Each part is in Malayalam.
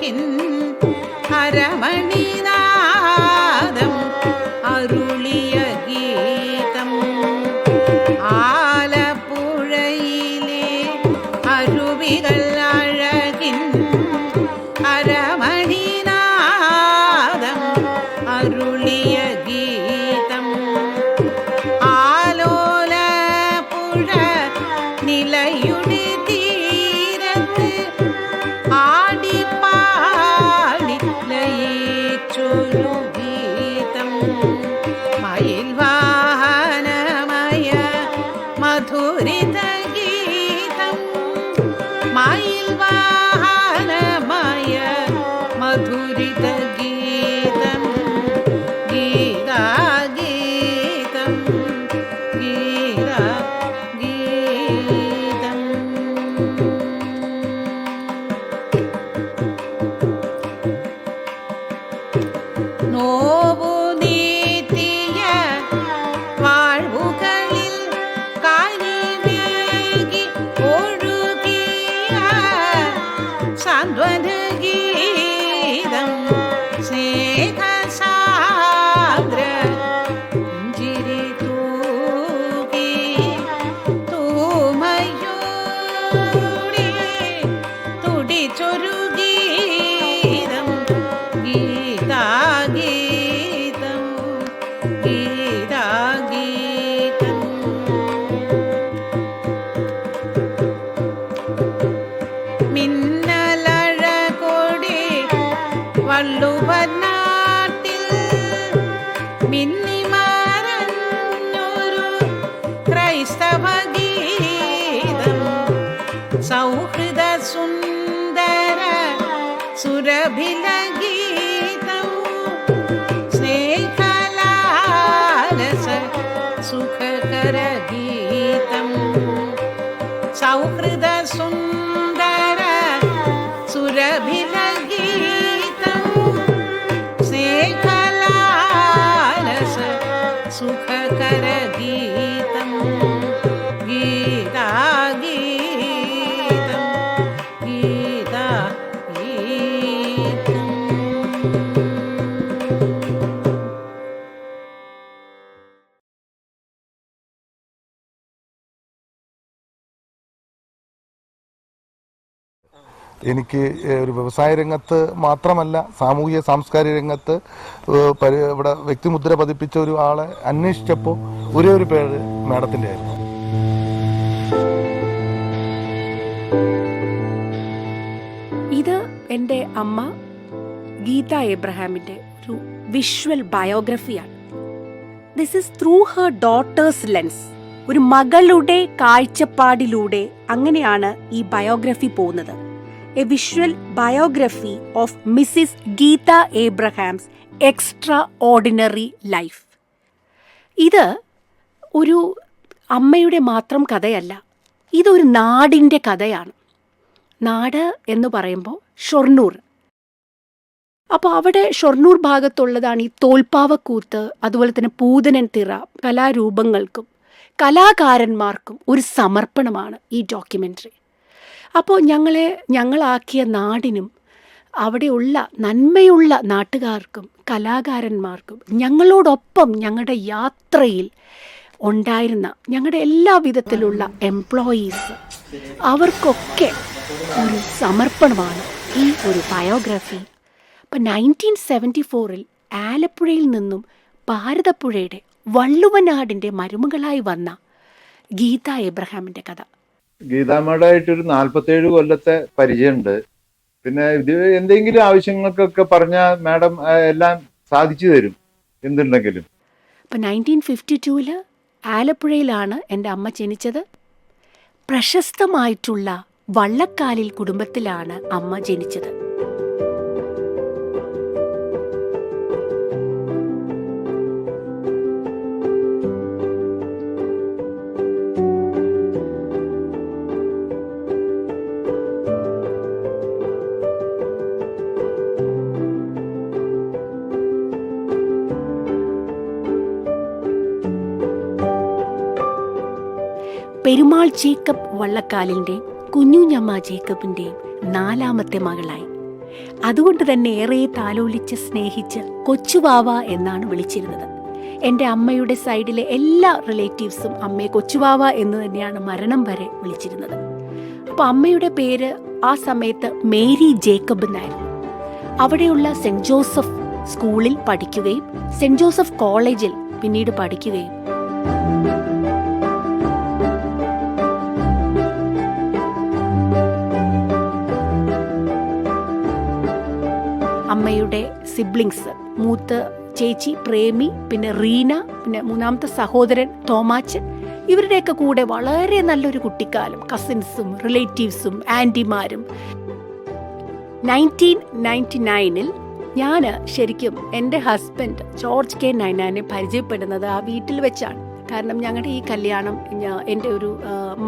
അഴകിൻ ഹരമണിനാദം അരുളിയ ഗീതം. ആലപ്പുഴയിലെ അരുവികൾ അഴകിൻ ഹരമണിനാദം അരുളിയ ഗീതം. ആലോല പുഴ നിലയുടെ തീരത്ത് ആടിപ്പാടി ലയിച്ചൊരു ഗീതം. മയിൽ വാഹനമയ മധുരിത ഗീതം. മയിൽ വാഹനമയ മധുരിത ഗീതം. ഗീതാ ഗീതം ഗീതാ ഗീതം. നോവു നീട്ടിയ വാഴ്വുകളിൽ കാരിമേകി ഒഴുകിയ സാന്ത്വന ഗീതം. സ്നേഹസാന്ദ്ര പുഞ്ചിരി തൂകി തൂമയൂടി തുടിച്ചൊരു ഗീതം. ഗീതാ ഗീതം ഗീതാ ഗീതം. മിന്നലഴകൊടി വള്ളുവനാട്ടിൽ മിന്നിമറഞ്ഞൊരു ക്രൈസ്തവ ഗീതം. സൗഹൃദ സുന്ദര സുരഭില ഗീതം. സ്നേഹലാലസ സുഖകര ഗീതം. സൗഹൃദ സുന്ദര സുരഭില ഗീതം. സ്നേഹലാലസ സുഖകര ഗീതം. ഗീതാ ഗീതം ഗീതാ ഗീതം. എനിക്ക് ഒരു വ്യവസായ രംഗത്ത് മാത്രമല്ല സാമൂഹിക സാംസ്കാരിക രംഗത്ത് ഇവിടെ വ്യക്തിമുദ്ര പതിപ്പിച്ച ഒരു ആളെ അന്വേഷിച്ചപ്പോൾ ഒരേ ഒരു പേര് മാഡത്തിൻ്റെ ആയിരുന്നു. ഇത് എൻ്റെ അമ്മ ഗീത എബ്രഹാമിൻ്റെ ഒരു വിഷ്വൽ ബയോഗ്രഫിയാണ്. This is through her daughter's lens. ഒരു മകളുടെ കാഴ്ചപ്പാടിലൂടെ അങ്ങനെയാണ് ഈ ബയോഗ്രഫി പോകുന്നത്. A visual biography of Mrs Geetha Abraham's extraordinary life. ഇത് ഒരു അമ്മയുടെ മാത്രം കഥയല്ല, ഇതൊരു നാടിൻ്റെ കഥയാണ്. നാട് എന്ന് പറയുമ്പോൾ ഷൊർണൂർ. അപ്പോൾ അവിടെ ഷൊർണൂർ ഭാഗത്തുള്ളതാണ് ഈ തോൽപ്പാവക്കൂത്ത്, അതുപോലെ തന്നെ പൂതനൻ തിറ. കലാരൂപങ്ങൾക്കും കലാകാരന്മാർക്കും ഒരു സമർപ്പണമാണ് ഈ ഡോക്യുമെൻ്ററി. അപ്പോൾ ഞങ്ങളാക്കിയ നാടിനും അവിടെയുള്ള നന്മയുള്ള നാട്ടുകാർക്കും കലാകാരന്മാർക്കും ഞങ്ങളോടൊപ്പം ഞങ്ങളുടെ യാത്രയിൽ ഉണ്ടായിരുന്ന ഞങ്ങളുടെ എല്ലാ വിധത്തിലുള്ള എംപ്ലോയീസ് അവർക്കൊക്കെ ഒരു സമർപ്പണമാണ് ഈ ഒരു ബയോഗ്രഫി. അപ്പം 1974 ആലപ്പുഴയിൽ നിന്നും ഭാരതപ്പുഴയുടെ വള്ളുവനാടിൻ്റെ മരുമകളായി വന്ന ഗീത എബ്രഹാമിൻ്റെ കഥ. ഗീതാമ്മയുടെയായിട്ടൊരു 47 കൊല്ലത്തെ പരിചയമുണ്ട്. പിന്നെ ഇത് എന്തെങ്കിലും ആവശ്യങ്ങൾക്കൊക്കെ പറഞ്ഞാൽ മാഡം എല്ലാം സാധിച്ചു തരും എന്തുണ്ടെങ്കിലും. അപ്പം 1952 ആലപ്പുഴയിലാണ് എൻ്റെ അമ്മ ജനിച്ചത്. പ്രശസ്തമായിട്ടുള്ള വള്ളക്കാലിൽ കുടുംബത്തിലാണ് അമ്മ ജനിച്ചത്. പെരുമാൾ ജേക്കബ് വള്ളക്കാലിൻ്റെയും കുഞ്ഞുഞ്ഞമ്മ ജേക്കബിൻ്റെയും 4ാമത്തെ മകളായി അതുകൊണ്ട് തന്നെ ഏറെ താലോലിച്ച് സ്നേഹിച്ച് കൊച്ചുവാവ എന്നാണ് വിളിച്ചിരുന്നത്. എൻ്റെ അമ്മയുടെ സൈഡിലെ എല്ലാ റിലേറ്റീവ്സും അമ്മയെ കൊച്ചുവാവ എന്ന് തന്നെയാണ് മരണം വരെ വിളിച്ചിരുന്നത്. അപ്പോൾ അമ്മയുടെ പേര് ആ സമയത്ത് മേരി ജേക്കബ് എന്നായിരുന്നു. അവിടെയുള്ള സെൻറ് ജോസഫ് സ്കൂളിൽ പഠിക്കുകയും സെൻറ് ജോസഫ് കോളേജിൽ പിന്നീട് പഠിക്കുകയും അമ്മയുടെ സിബ്ലിങ്സ്, മൂത്ത ചേച്ചി പ്രേമി, പിന്നെ റീന, പിന്നെ മൂന്നാമത്തെ സഹോദരൻ തോമാച്ചൻ, ഇവരുടെയൊക്കെ കൂടെ വളരെ നല്ലൊരു കുട്ടിക്കാലം, കസിൻസും റിലേറ്റീവ്സും ആൻറ്റിമാരും. 1999 ഞാൻ ശരിക്കും എൻ്റെ ഹസ്ബൻഡ് ജോർജ് കെ നൈനാനെ പരിചയപ്പെടുന്നത് ആ വീട്ടിൽ വെച്ചാണ്. കാരണം ഞങ്ങളുടെ ഈ കല്യാണം എൻ്റെ ഒരു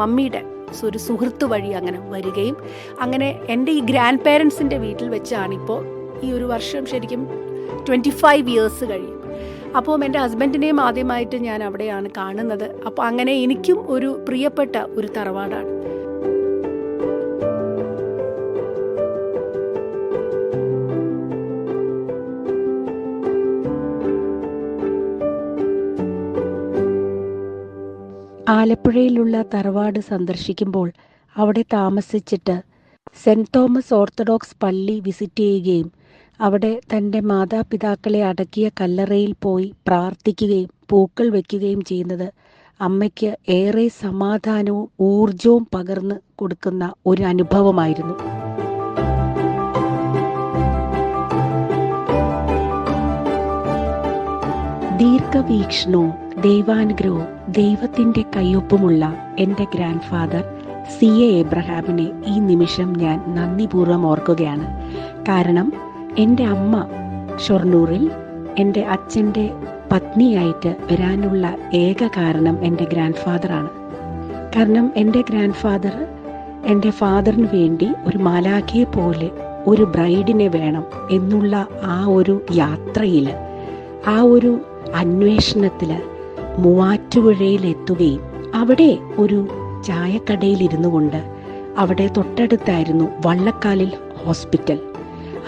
മമ്മിയുടെ ഒരു സുഹൃത്ത് വഴി അങ്ങനെ വരികയും അങ്ങനെ എൻ്റെ ഈ ഗ്രാൻഡ് പേരൻസിൻ്റെ വീട്ടിൽ വെച്ചാണ് ഇപ്പോൾ ഈ ഒരു വർഷം ശരിക്കും 25 ഇയേഴ്സ് കഴിയും. അപ്പോൾ എൻ്റെ ഹസ്ബൻഡിനെയും ആദ്യമായിട്ട് ഞാൻ അവിടെയാണ് കാണുന്നത്. അപ്പോൾ അങ്ങനെ എനിക്കും ഒരു പ്രിയപ്പെട്ട ഒരു തറവാടാണ്. ആലപ്പുഴയിലുള്ള തറവാട് സന്ദർശിക്കുമ്പോൾ അവിടെ താമസിച്ചിട്ട് സെൻറ് തോമസ് ഓർത്തഡോക്സ് പള്ളി വിസിറ്റ് ചെയ്യുകയും അവിടെ തൻ്റെ മാതാപിതാക്കളെ അടക്കിയ കല്ലറയിൽ പോയി പ്രാർത്ഥിക്കുകയും പൂക്കൾ വയ്ക്കുകയും ചെയ്യുന്നത് അമ്മയ്ക്ക് ഏറെ സമാധാനവും ഊർജവും പകർന്ന് കൊടുക്കുന്ന ഒരു അനുഭവമായിരുന്നു. ദീർഘവീക്ഷണവും ദൈവാനുഗ്രഹവും ദൈവത്തിൻ്റെ കയ്യൊപ്പുമുള്ള എൻ്റെ ഗ്രാൻഡ് ഫാദർ CA എബ്രഹാമിനെ ഈ നിമിഷം ഞാൻ നന്ദിപൂർവ്വം ഓർക്കുകയാണ്. കാരണം എൻ്റെ അമ്മ ഷൊർണൂറിൽ എൻ്റെ അച്ഛൻ്റെ പത്നിയായിട്ട് വരാനുള്ള ഏക കാരണം എൻ്റെ ഗ്രാൻഡ് ഫാദറാണ്. കാരണം എൻ്റെ ഗ്രാൻഡ് ഫാദർ എൻ്റെ ഫാദറിന് വേണ്ടി ഒരു മാലാഖയെ പോലെ ഒരു ബ്രൈഡിനെ വേണം എന്നുള്ള ആ ഒരു യാത്രയിൽ, ആ ഒരു അന്വേഷണത്തിൽ മൂവാറ്റുപുഴയിലെത്തുകയും അവിടെ ഒരു ചായക്കടയിലിരുന്നു കൊണ്ട്, അവിടെ തൊട്ടടുത്തായിരുന്നു വള്ളക്കാലിൽ ഹോസ്പിറ്റൽ.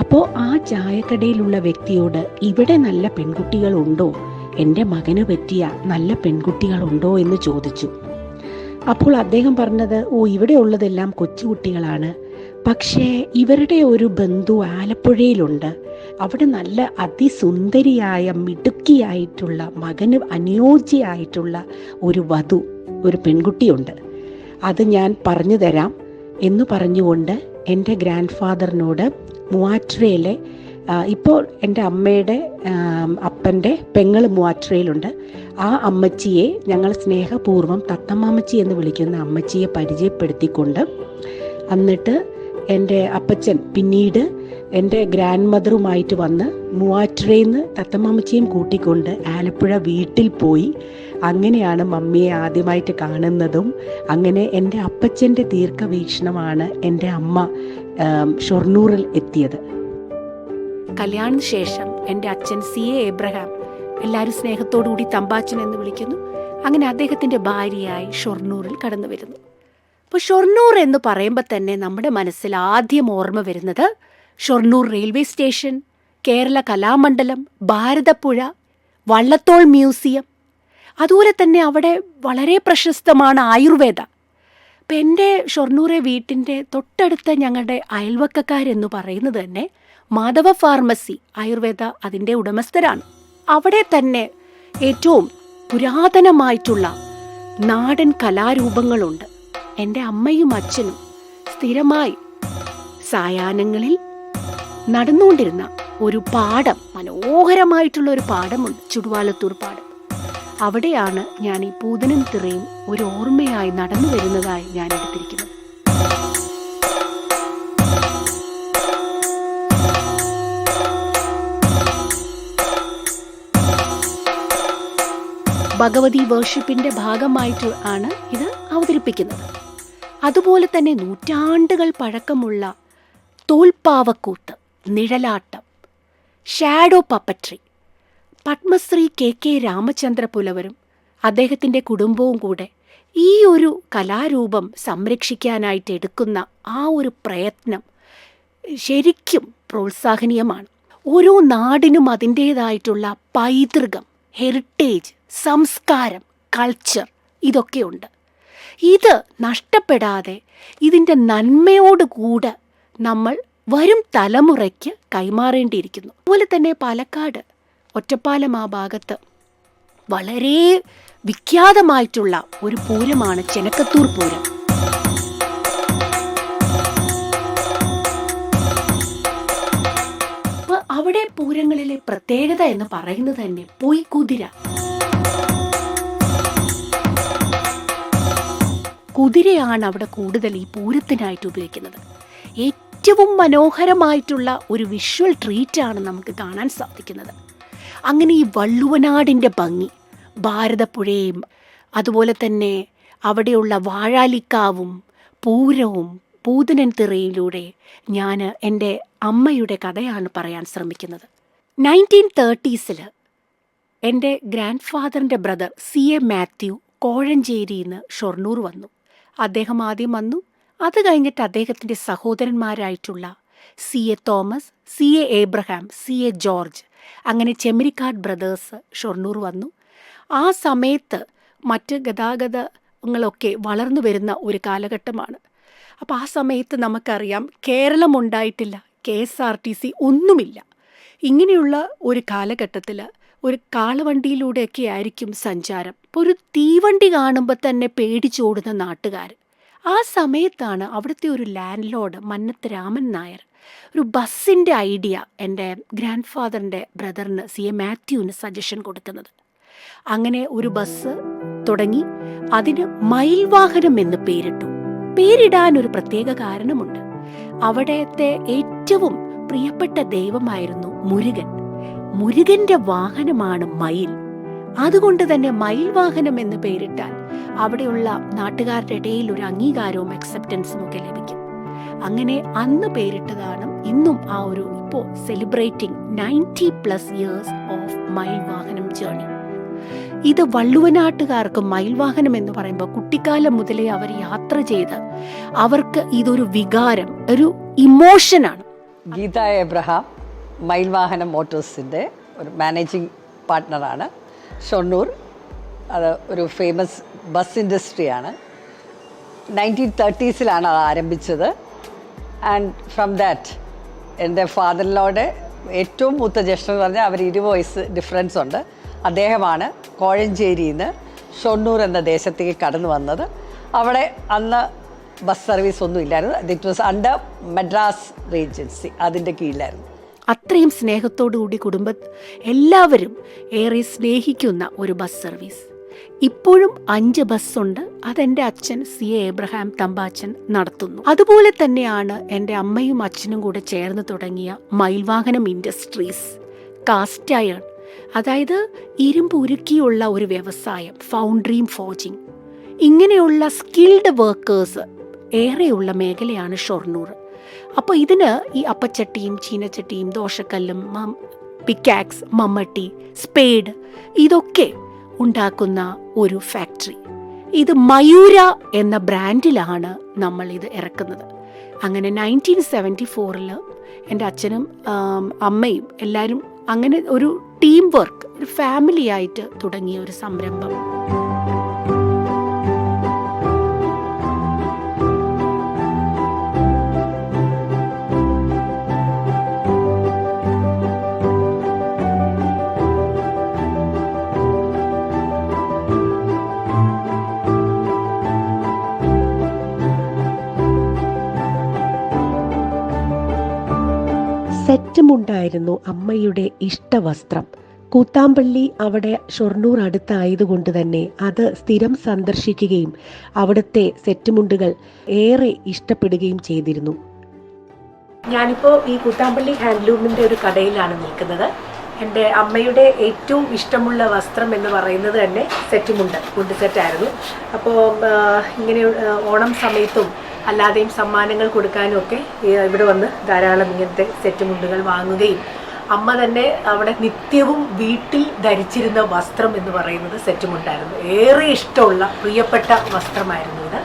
അപ്പോൾ ആ ചായക്കടയിലുള്ള വ്യക്തിയോട് ഇവിടെ നല്ല പെൺകുട്ടികളുണ്ടോ, എൻ്റെ മകന് പറ്റിയ നല്ല പെൺകുട്ടികളുണ്ടോ എന്ന് ചോദിച്ചു. അപ്പോൾ അദ്ദേഹം പറഞ്ഞത്, ഇവിടെ ഉള്ളതെല്ലാം കൊച്ചുകുട്ടികളാണ്, പക്ഷേ ഇവരുടെ ഒരു ബന്ധു ആലപ്പുഴയിലുണ്ട്, അവിടെ നല്ല അതിസുന്ദരിയായ മിടുക്കിയായിട്ടുള്ള മകന് അനുയോജ്യയായിട്ടുള്ള ഒരു വധു, ഒരു പെൺകുട്ടിയുണ്ട്, അത് ഞാൻ പറഞ്ഞു തരാം എന്ന് പറഞ്ഞുകൊണ്ട് എൻ്റെ ഗ്രാൻഡ് ഫാദറിനോട് മൂവാറ്റുപുഴയിലെ, ഇപ്പോൾ എൻ്റെ അമ്മയുടെ അപ്പൻ്റെ പെങ്ങൾ മൂവാറ്റുപുഴയിലുണ്ട്, ആ അമ്മച്ചിയെ ഞങ്ങൾ സ്നേഹപൂർവ്വം തത്തമ്മച്ചി എന്ന് വിളിക്കുന്ന അമ്മച്ചിയെ പരിചയപ്പെടുത്തിക്കൊണ്ട്, എന്നിട്ട് എൻ്റെ അപ്പച്ചൻ പിന്നീട് എൻ്റെ ഗ്രാൻഡ് മദറുമായിട്ട് വന്ന് മൂവാറ്റുപുഴയിൽ നിന്ന് തത്തമ്മച്ചിയും കൂട്ടിക്കൊണ്ട് ആലപ്പുഴ വീട്ടിൽ പോയി. അങ്ങനെയാണ് മമ്മിയെ ആദ്യമായിട്ട് കാണുന്നതും. അങ്ങനെ എൻ്റെ അപ്പച്ചൻ്റെ ദീർഘവീക്ഷണമാണ് എൻ്റെ അമ്മ ഷൊർണൂറിൽ എത്തിയത്. കല്യാണത്തിന് ശേഷം എൻ്റെ അച്ഛൻ CA എബ്രഹാം, എല്ലാവരും സ്നേഹത്തോടുകൂടി തമ്പാച്ചൻ എന്ന് വിളിക്കുന്നു, അങ്ങനെ അദ്ദേഹത്തിൻ്റെ ഭാര്യയായി ഷൊർണൂറിൽ കടന്നു വരുന്നു. അപ്പോൾ ഷൊർണൂർ എന്ന് പറയുമ്പോൾ തന്നെ നമ്മുടെ മനസ്സിൽ ആദ്യം ഓർമ്മ വരുന്നത് Shoranur railway station, Kerala Kalamandalam, Bharathappuzha, Vallathol museum, അതുപോലെ തന്നെ അവിടെ വളരെ പ്രശസ്തമാണ് ആയുർവേദ. അപ്പം എൻ്റെ ഷൊർണൂറെ വീട്ടിൻ്റെ തൊട്ടടുത്ത ഞങ്ങളുടെ അയൽവക്കക്കാരെന്ന് പറയുന്നത് തന്നെ മാധവ ഫാർമസി ആയുർവേദ അതിൻ്റെ ഉടമസ്ഥരാണ്. അവിടെ തന്നെ ഏറ്റവും പുരാതനമായിട്ടുള്ള നാടൻ കലാരൂപങ്ങളുണ്ട്. എൻ്റെ അമ്മയും അച്ഛനും സ്ഥിരമായി സായാഹ്നങ്ങളിൽ നടന്നുകൊണ്ടിരുന്ന ഒരു പാടം, മനോഹരമായിട്ടുള്ള ഒരു പാടമുണ്ട്, ചുടുവാലത്തൂർ പാടം. അവിടെയാണ് ഞാൻ ഈ പൂതനും തിറയും ഒരു ഓർമ്മയായി നടന്നു വരുന്നതായി ഞാൻ എടുത്തിരിക്കുന്നത്. ഭഗവതി വേർഷിപ്പിന്റെ ഭാഗമായിട്ട് ആണ് ഇത് അവതരിപ്പിക്കുന്നത്. അതുപോലെ തന്നെ നൂറ്റാണ്ടുകൾ പഴക്കമുള്ള തോൽപ്പാവക്കൂത്ത്, Nizhalattam, shadow puppetry, Padmashri KK Ramachandra പുലവരും അദ്ദേഹത്തിൻ്റെ കുടുംബവും കൂടെ ഈ ഒരു കലാരൂപം സംരക്ഷിക്കാനായിട്ട് എടുക്കുന്ന ആ ഒരു പ്രയത്നം ശരിക്കും പ്രോത്സാഹനീയമാണ്. ഓരോ നാടിനും അതിൻ്റേതായിട്ടുള്ള പൈതൃകം, ഹെറിറ്റേജ്, സംസ്കാരം, കൾച്ചർ ഇതൊക്കെയുണ്ട്. ഇത് നഷ്ടപ്പെടാതെ ഇതിൻ്റെ നന്മയോടുകൂടെ നമ്മൾ വരും തലമുറയ്ക്ക് കൈമാറേണ്ടിയിരിക്കുന്നു. അതുപോലെ തന്നെ പാലക്കാട് ഒറ്റപ്പാലം ആ ഭാഗത്ത് വളരെ വിഖ്യാതമായിട്ടുള്ള ഒരു പൂരമാണ് ചെനക്കത്തൂർ പൂരം. അപ്പോൾ അവിടെ പൂരങ്ങളിലെ പ്രത്യേകത എന്ന് പറയുന്നത് തന്നെ പൊയ്ക്കുതിര. കുതിരയാണ് അവിടെ കൂടുതൽ ഈ പൂരത്തിനായിട്ട് ഉപയോഗിക്കുന്നത്. ഏറ്റവും മനോഹരമായിട്ടുള്ള ഒരു വിഷ്വൽ ട്രീറ്റാണ് നമുക്ക് കാണാൻ സാധിക്കുന്നത്. അങ്ങനെ ഈ വള്ളുവനാടിൻ്റെ ഭംഗി, ഭാരതപ്പുഴയും അതുപോലെ തന്നെ അവിടെയുള്ള വാഴാലിക്കാവും പൂരവും പൂതനൻ തിറയിലൂടെ ഞാൻ എൻ്റെ അമ്മയുടെ കഥയാണ് പറയാൻ ശ്രമിക്കുന്നത്. 1930s എൻ്റെ ഗ്രാൻഡ് ഫാദറിൻ്റെ ബ്രദർ CA മാത്യു കോഴഞ്ചേരിയിൽ നിന്ന് ഷൊർണൂർ വന്നു. അദ്ദേഹം ആദ്യം വന്നു. അത് കഴിഞ്ഞിട്ട് അദ്ദേഹത്തിൻ്റെ സഹോദരന്മാരായിട്ടുള്ള CA Thomas, CA Abraham, CA George, അങ്ങനെ ചെമ്മരിക്കാട് ബ്രദേഴ്സ് ഷൊർണൂർ വന്നു. ആ സമയത്ത് മറ്റ് ഗതാഗതങ്ങളൊക്കെ വളർന്നു വരുന്ന ഒരു കാലഘട്ടമാണ്. അപ്പോൾ ആ സമയത്ത് നമുക്കറിയാം കേരളം ഉണ്ടായിട്ടില്ല, KSRTC ഒന്നുമില്ല. ഇങ്ങനെയുള്ള ഒരു കാലഘട്ടത്തിൽ ഒരു കാളവണ്ടിയിലൂടെയൊക്കെ ആയിരിക്കും സഞ്ചാരം. ഇപ്പോൾ ഒരു തീവണ്ടി കാണുമ്പോൾ തന്നെ പേടിച്ചോടുന്ന നാട്ടുകാർ. ആ സമയത്താണ് അവിടുത്തെ ഒരു ലാൻഡ് ലോർഡ് മന്നത്ത് രാമൻ നായർ ഒരു ബസ്സിൻ്റെ ഐഡിയ എൻ്റെ ഗ്രാൻഡ് ഫാദറിൻ്റെ ബ്രദറിന് CA മാത്യുവിന് സജഷൻ കൊടുക്കുന്നത്. അങ്ങനെ ഒരു ബസ് തുടങ്ങി. അതിന് മയിൽവാഹനം എന്ന് പേരിട്ടു. പേരിടാൻ ഒരു പ്രത്യേക കാരണമുണ്ട്. അവിടത്തെ ഏറ്റവും പ്രിയപ്പെട്ട ദൈവമായിരുന്നു മുരുകൻ. മുരുകൻ്റെ വാഹനമാണ് മയിൽ. അതുകൊണ്ട് തന്നെ മയിൽ വാഹനം എന്ന് പേരിട്ടാൽ അവിടെയുള്ള നാട്ടുകാരുടെ ഇടയിൽ ഒരു അംഗീകാരവും അക്സെപ്റ്റൻസും ഒക്കെ ലഭിക്കും. അങ്ങനെ അന്ന് പേരിട്ടതാണ് ഇന്നും ആ ഒരു ഇപ്പോൾ സെലിബ്രേറ്റിംഗ് 90+ years ഓഫ് മയിൽ വാഹനം ജേർണി. ഇത് വള്ളുവനാട്ടുകാർക്ക് മയിൽ വാഹനം എന്ന് പറയുമ്പോൾ കുട്ടിക്കാലം മുതലേ അവർ യാത്ര ചെയ്ത് അവർക്ക് ഇതൊരു വികാരം, ഒരു ഇമോഷനാണ്. ഗീത എബ്രഹാം മയിൽ വാഹനം മോട്ടോഴ്സിൻ്റെ ഒരു മാനേജിങ് പാർട്ട്ണറാണ്. ഷൊർണൂർ അത് ഒരു ഫേമസ് ബസ് ഇൻഡസ്ട്രിയാണ്. 1930s അത് ആരംഭിച്ചത്. ആൻഡ് ഫ്രം ദാറ്റ് എൻ്റെ ഫാദറിനോട് ഏറ്റവും മൂത്ത ജ്യേഷ്ഠൻ എന്ന് പറഞ്ഞാൽ അവർ 20 വയസ്സ് ഡിഫറൻസ് ഉണ്ട്. അദ്ദേഹമാണ് കോഴഞ്ചേരിയിൽ നിന്ന് ഷൊർണൂർ എന്ന ദേശത്തേക്ക് കടന്നു വന്നത്. അവിടെ അന്ന് ബസ് സർവീസ് ഒന്നും ഇല്ലായിരുന്നു. It was under Madras Regency, അതിൻ്റെ കീഴിലായിരുന്നു. അത്രയും സ്നേഹത്തോടുകൂടി എല്ലാവരും ഏറെ സ്നേഹിക്കുന്ന ഒരു ബസ് സർവീസ്. ഇപ്പോഴും 5 ബസ്സുണ്ട്. അതെൻ്റെ അച്ഛൻ CA ഏബ്രഹാം തമ്പാച്ചൻ നടത്തുന്നു. അതുപോലെ തന്നെയാണ് എൻ്റെ അമ്മയും അച്ഛനും കൂടെ ചേർന്ന് തുടങ്ങിയ മയിൽവാഹനം ഇൻഡസ്ട്രീസ്. കാസ്റ്റ് അയൺ, അതായത് ഇരുമ്പ് ഉരുക്കിയുള്ള ഒരു വ്യവസായം, ഫൗണ്ടറിയും ഫോർജിങ്, ഇങ്ങനെയുള്ള സ്കിൽഡ് വർക്കേഴ്സ് ഏറെയുള്ള മേഖലയാണ് ഷൊർണൂർ. അപ്പോൾ ഇതിന് ഈ അപ്പച്ചട്ടിയും ചീനച്ചട്ടിയും ദോശക്കല്ലും പിക്കാക്സ്, മമ്മട്ടി, സ്പേഡ് ഇതൊക്കെ ഉണ്ടാക്കുന്ന ഒരു ഫാക്ടറി. ഇത് മയൂര എന്ന ബ്രാൻഡിലാണ് നമ്മൾ ഇത് ഇറക്കുന്നത്. അങ്ങനെ 1974 എൻ്റെ അച്ഛനും അമ്മയും എല്ലാവരും അങ്ങനെ ഒരു ടീം വർക്ക്, ഒരു ഫാമിലി ആയിട്ട് തുടങ്ങിയ ഒരു സംരംഭം. സെറ്റുമുണ്ടായിരുന്നു അമ്മയുടെ ഇഷ്ടവസ്ത്രം. കൂത്താമ്പള്ളി അവിടെ ഷൊർണൂർ അടുത്തായതുകൊണ്ട് തന്നെ അത് സ്ഥിരം സന്ദർശിക്കുകയും അവിടുത്തെ സെറ്റുമുണ്ടുകൾ ഏറെ ഇഷ്ടപ്പെടുകയും ചെയ്തിരുന്നു. ഞാനിപ്പോൾ ഈ കൂത്താമ്പള്ളി ഹാൻഡ്ലൂമിൻ്റെ ഒരു കടയിലാണ് നിൽക്കുന്നത്. എൻ്റെ അമ്മയുടെ ഏറ്റവും ഇഷ്ടമുള്ള വസ്ത്രം എന്ന് പറയുന്നത് തന്നെ സെറ്റുമുണ്ട്, മുണ്ട് സെറ്റായിരുന്നു. അപ്പോൾ ഇങ്ങനെ ഓണം സമയത്തും അല്ലാതെയും സമ്മാനങ്ങൾ കൊടുക്കാനും ഒക്കെ ഇവിടെ വന്ന് ധാരാളം ഇങ്ങനത്തെ സെറ്റ് മുണ്ടുകൾ വാങ്ങുകയും അമ്മ തന്നെ അവിടെ നിത്യവും വീട്ടിൽ ധരിച്ചിരുന്ന വസ്ത്രം എന്ന് പറയുന്നത് സെറ്റ് മുണ്ടായിരുന്നു. ഏറെ ഇഷ്ടമുള്ള പ്രിയപ്പെട്ട വസ്ത്രമായിരുന്നു ഇത്.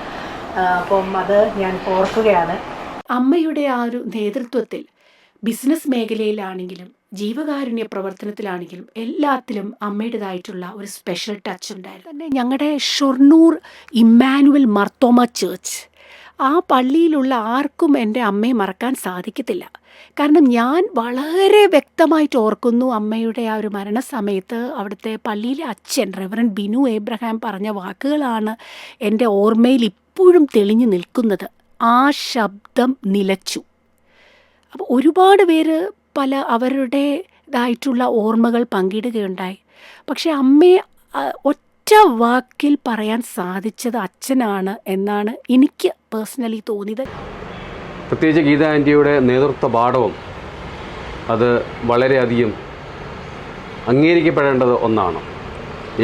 അപ്പം അത് ഞാൻ ഓർക്കുകയാണ്. അമ്മയുടെ ആ ഒരു നേതൃത്വത്തിൽ ബിസിനസ് മേഖലയിലാണെങ്കിലും ജീവകാരുണ്യ പ്രവർത്തനത്തിലാണെങ്കിലും എല്ലാത്തിലും അമ്മയുടേതായിട്ടുള്ള ഒരു സ്പെഷ്യൽ ടച്ച് ഉണ്ടായിരുന്നു. തന്നെ ഞങ്ങളുടെ ഷൊർണൂർ ഇമ്മാനുവൽ മർത്തോമ ചേർച്ച്, ആ പള്ളിയിലുള്ള ആർക്കും എൻ്റെ അമ്മയെ മറക്കാൻ സാധിക്കത്തില്ല. കാരണം ഞാൻ വളരെ വ്യക്തമായിട്ട് ഓർക്കുന്നു അമ്മയുടെ ആ ഒരു മരണസമയത്ത് അവിടുത്തെ പള്ളിയിലെ അച്ഛൻ റെവറൻഡ് ബിനു എബ്രഹാം പറഞ്ഞ വാക്കുകളാണ് എൻ്റെ ഓർമ്മയിൽ ഇപ്പോഴും തെളിഞ്ഞു നിൽക്കുന്നത്. ആ ശബ്ദം നിലച്ചു. അപ്പോൾ ഒരുപാട് പേര് പല അവരുടേതായിട്ടുള്ള ഓർമ്മകൾ പങ്കിടുകയുണ്ടായി. പക്ഷെ അമ്മയെ ഒറ്റ വാക്കിൽ പറയാൻ സാധിച്ചത് അച്ഛനാണ് എന്നാണ് എനിക്ക് പേഴ്സണലി തോന്നിയത്. പ്രത്യേകിച്ച് ഗീത ആൻറ്റിയുടെ നേതൃത്വ പാഠവും അത് വളരെയധികം അംഗീകരിക്കപ്പെടേണ്ടത് ഒന്നാണ്.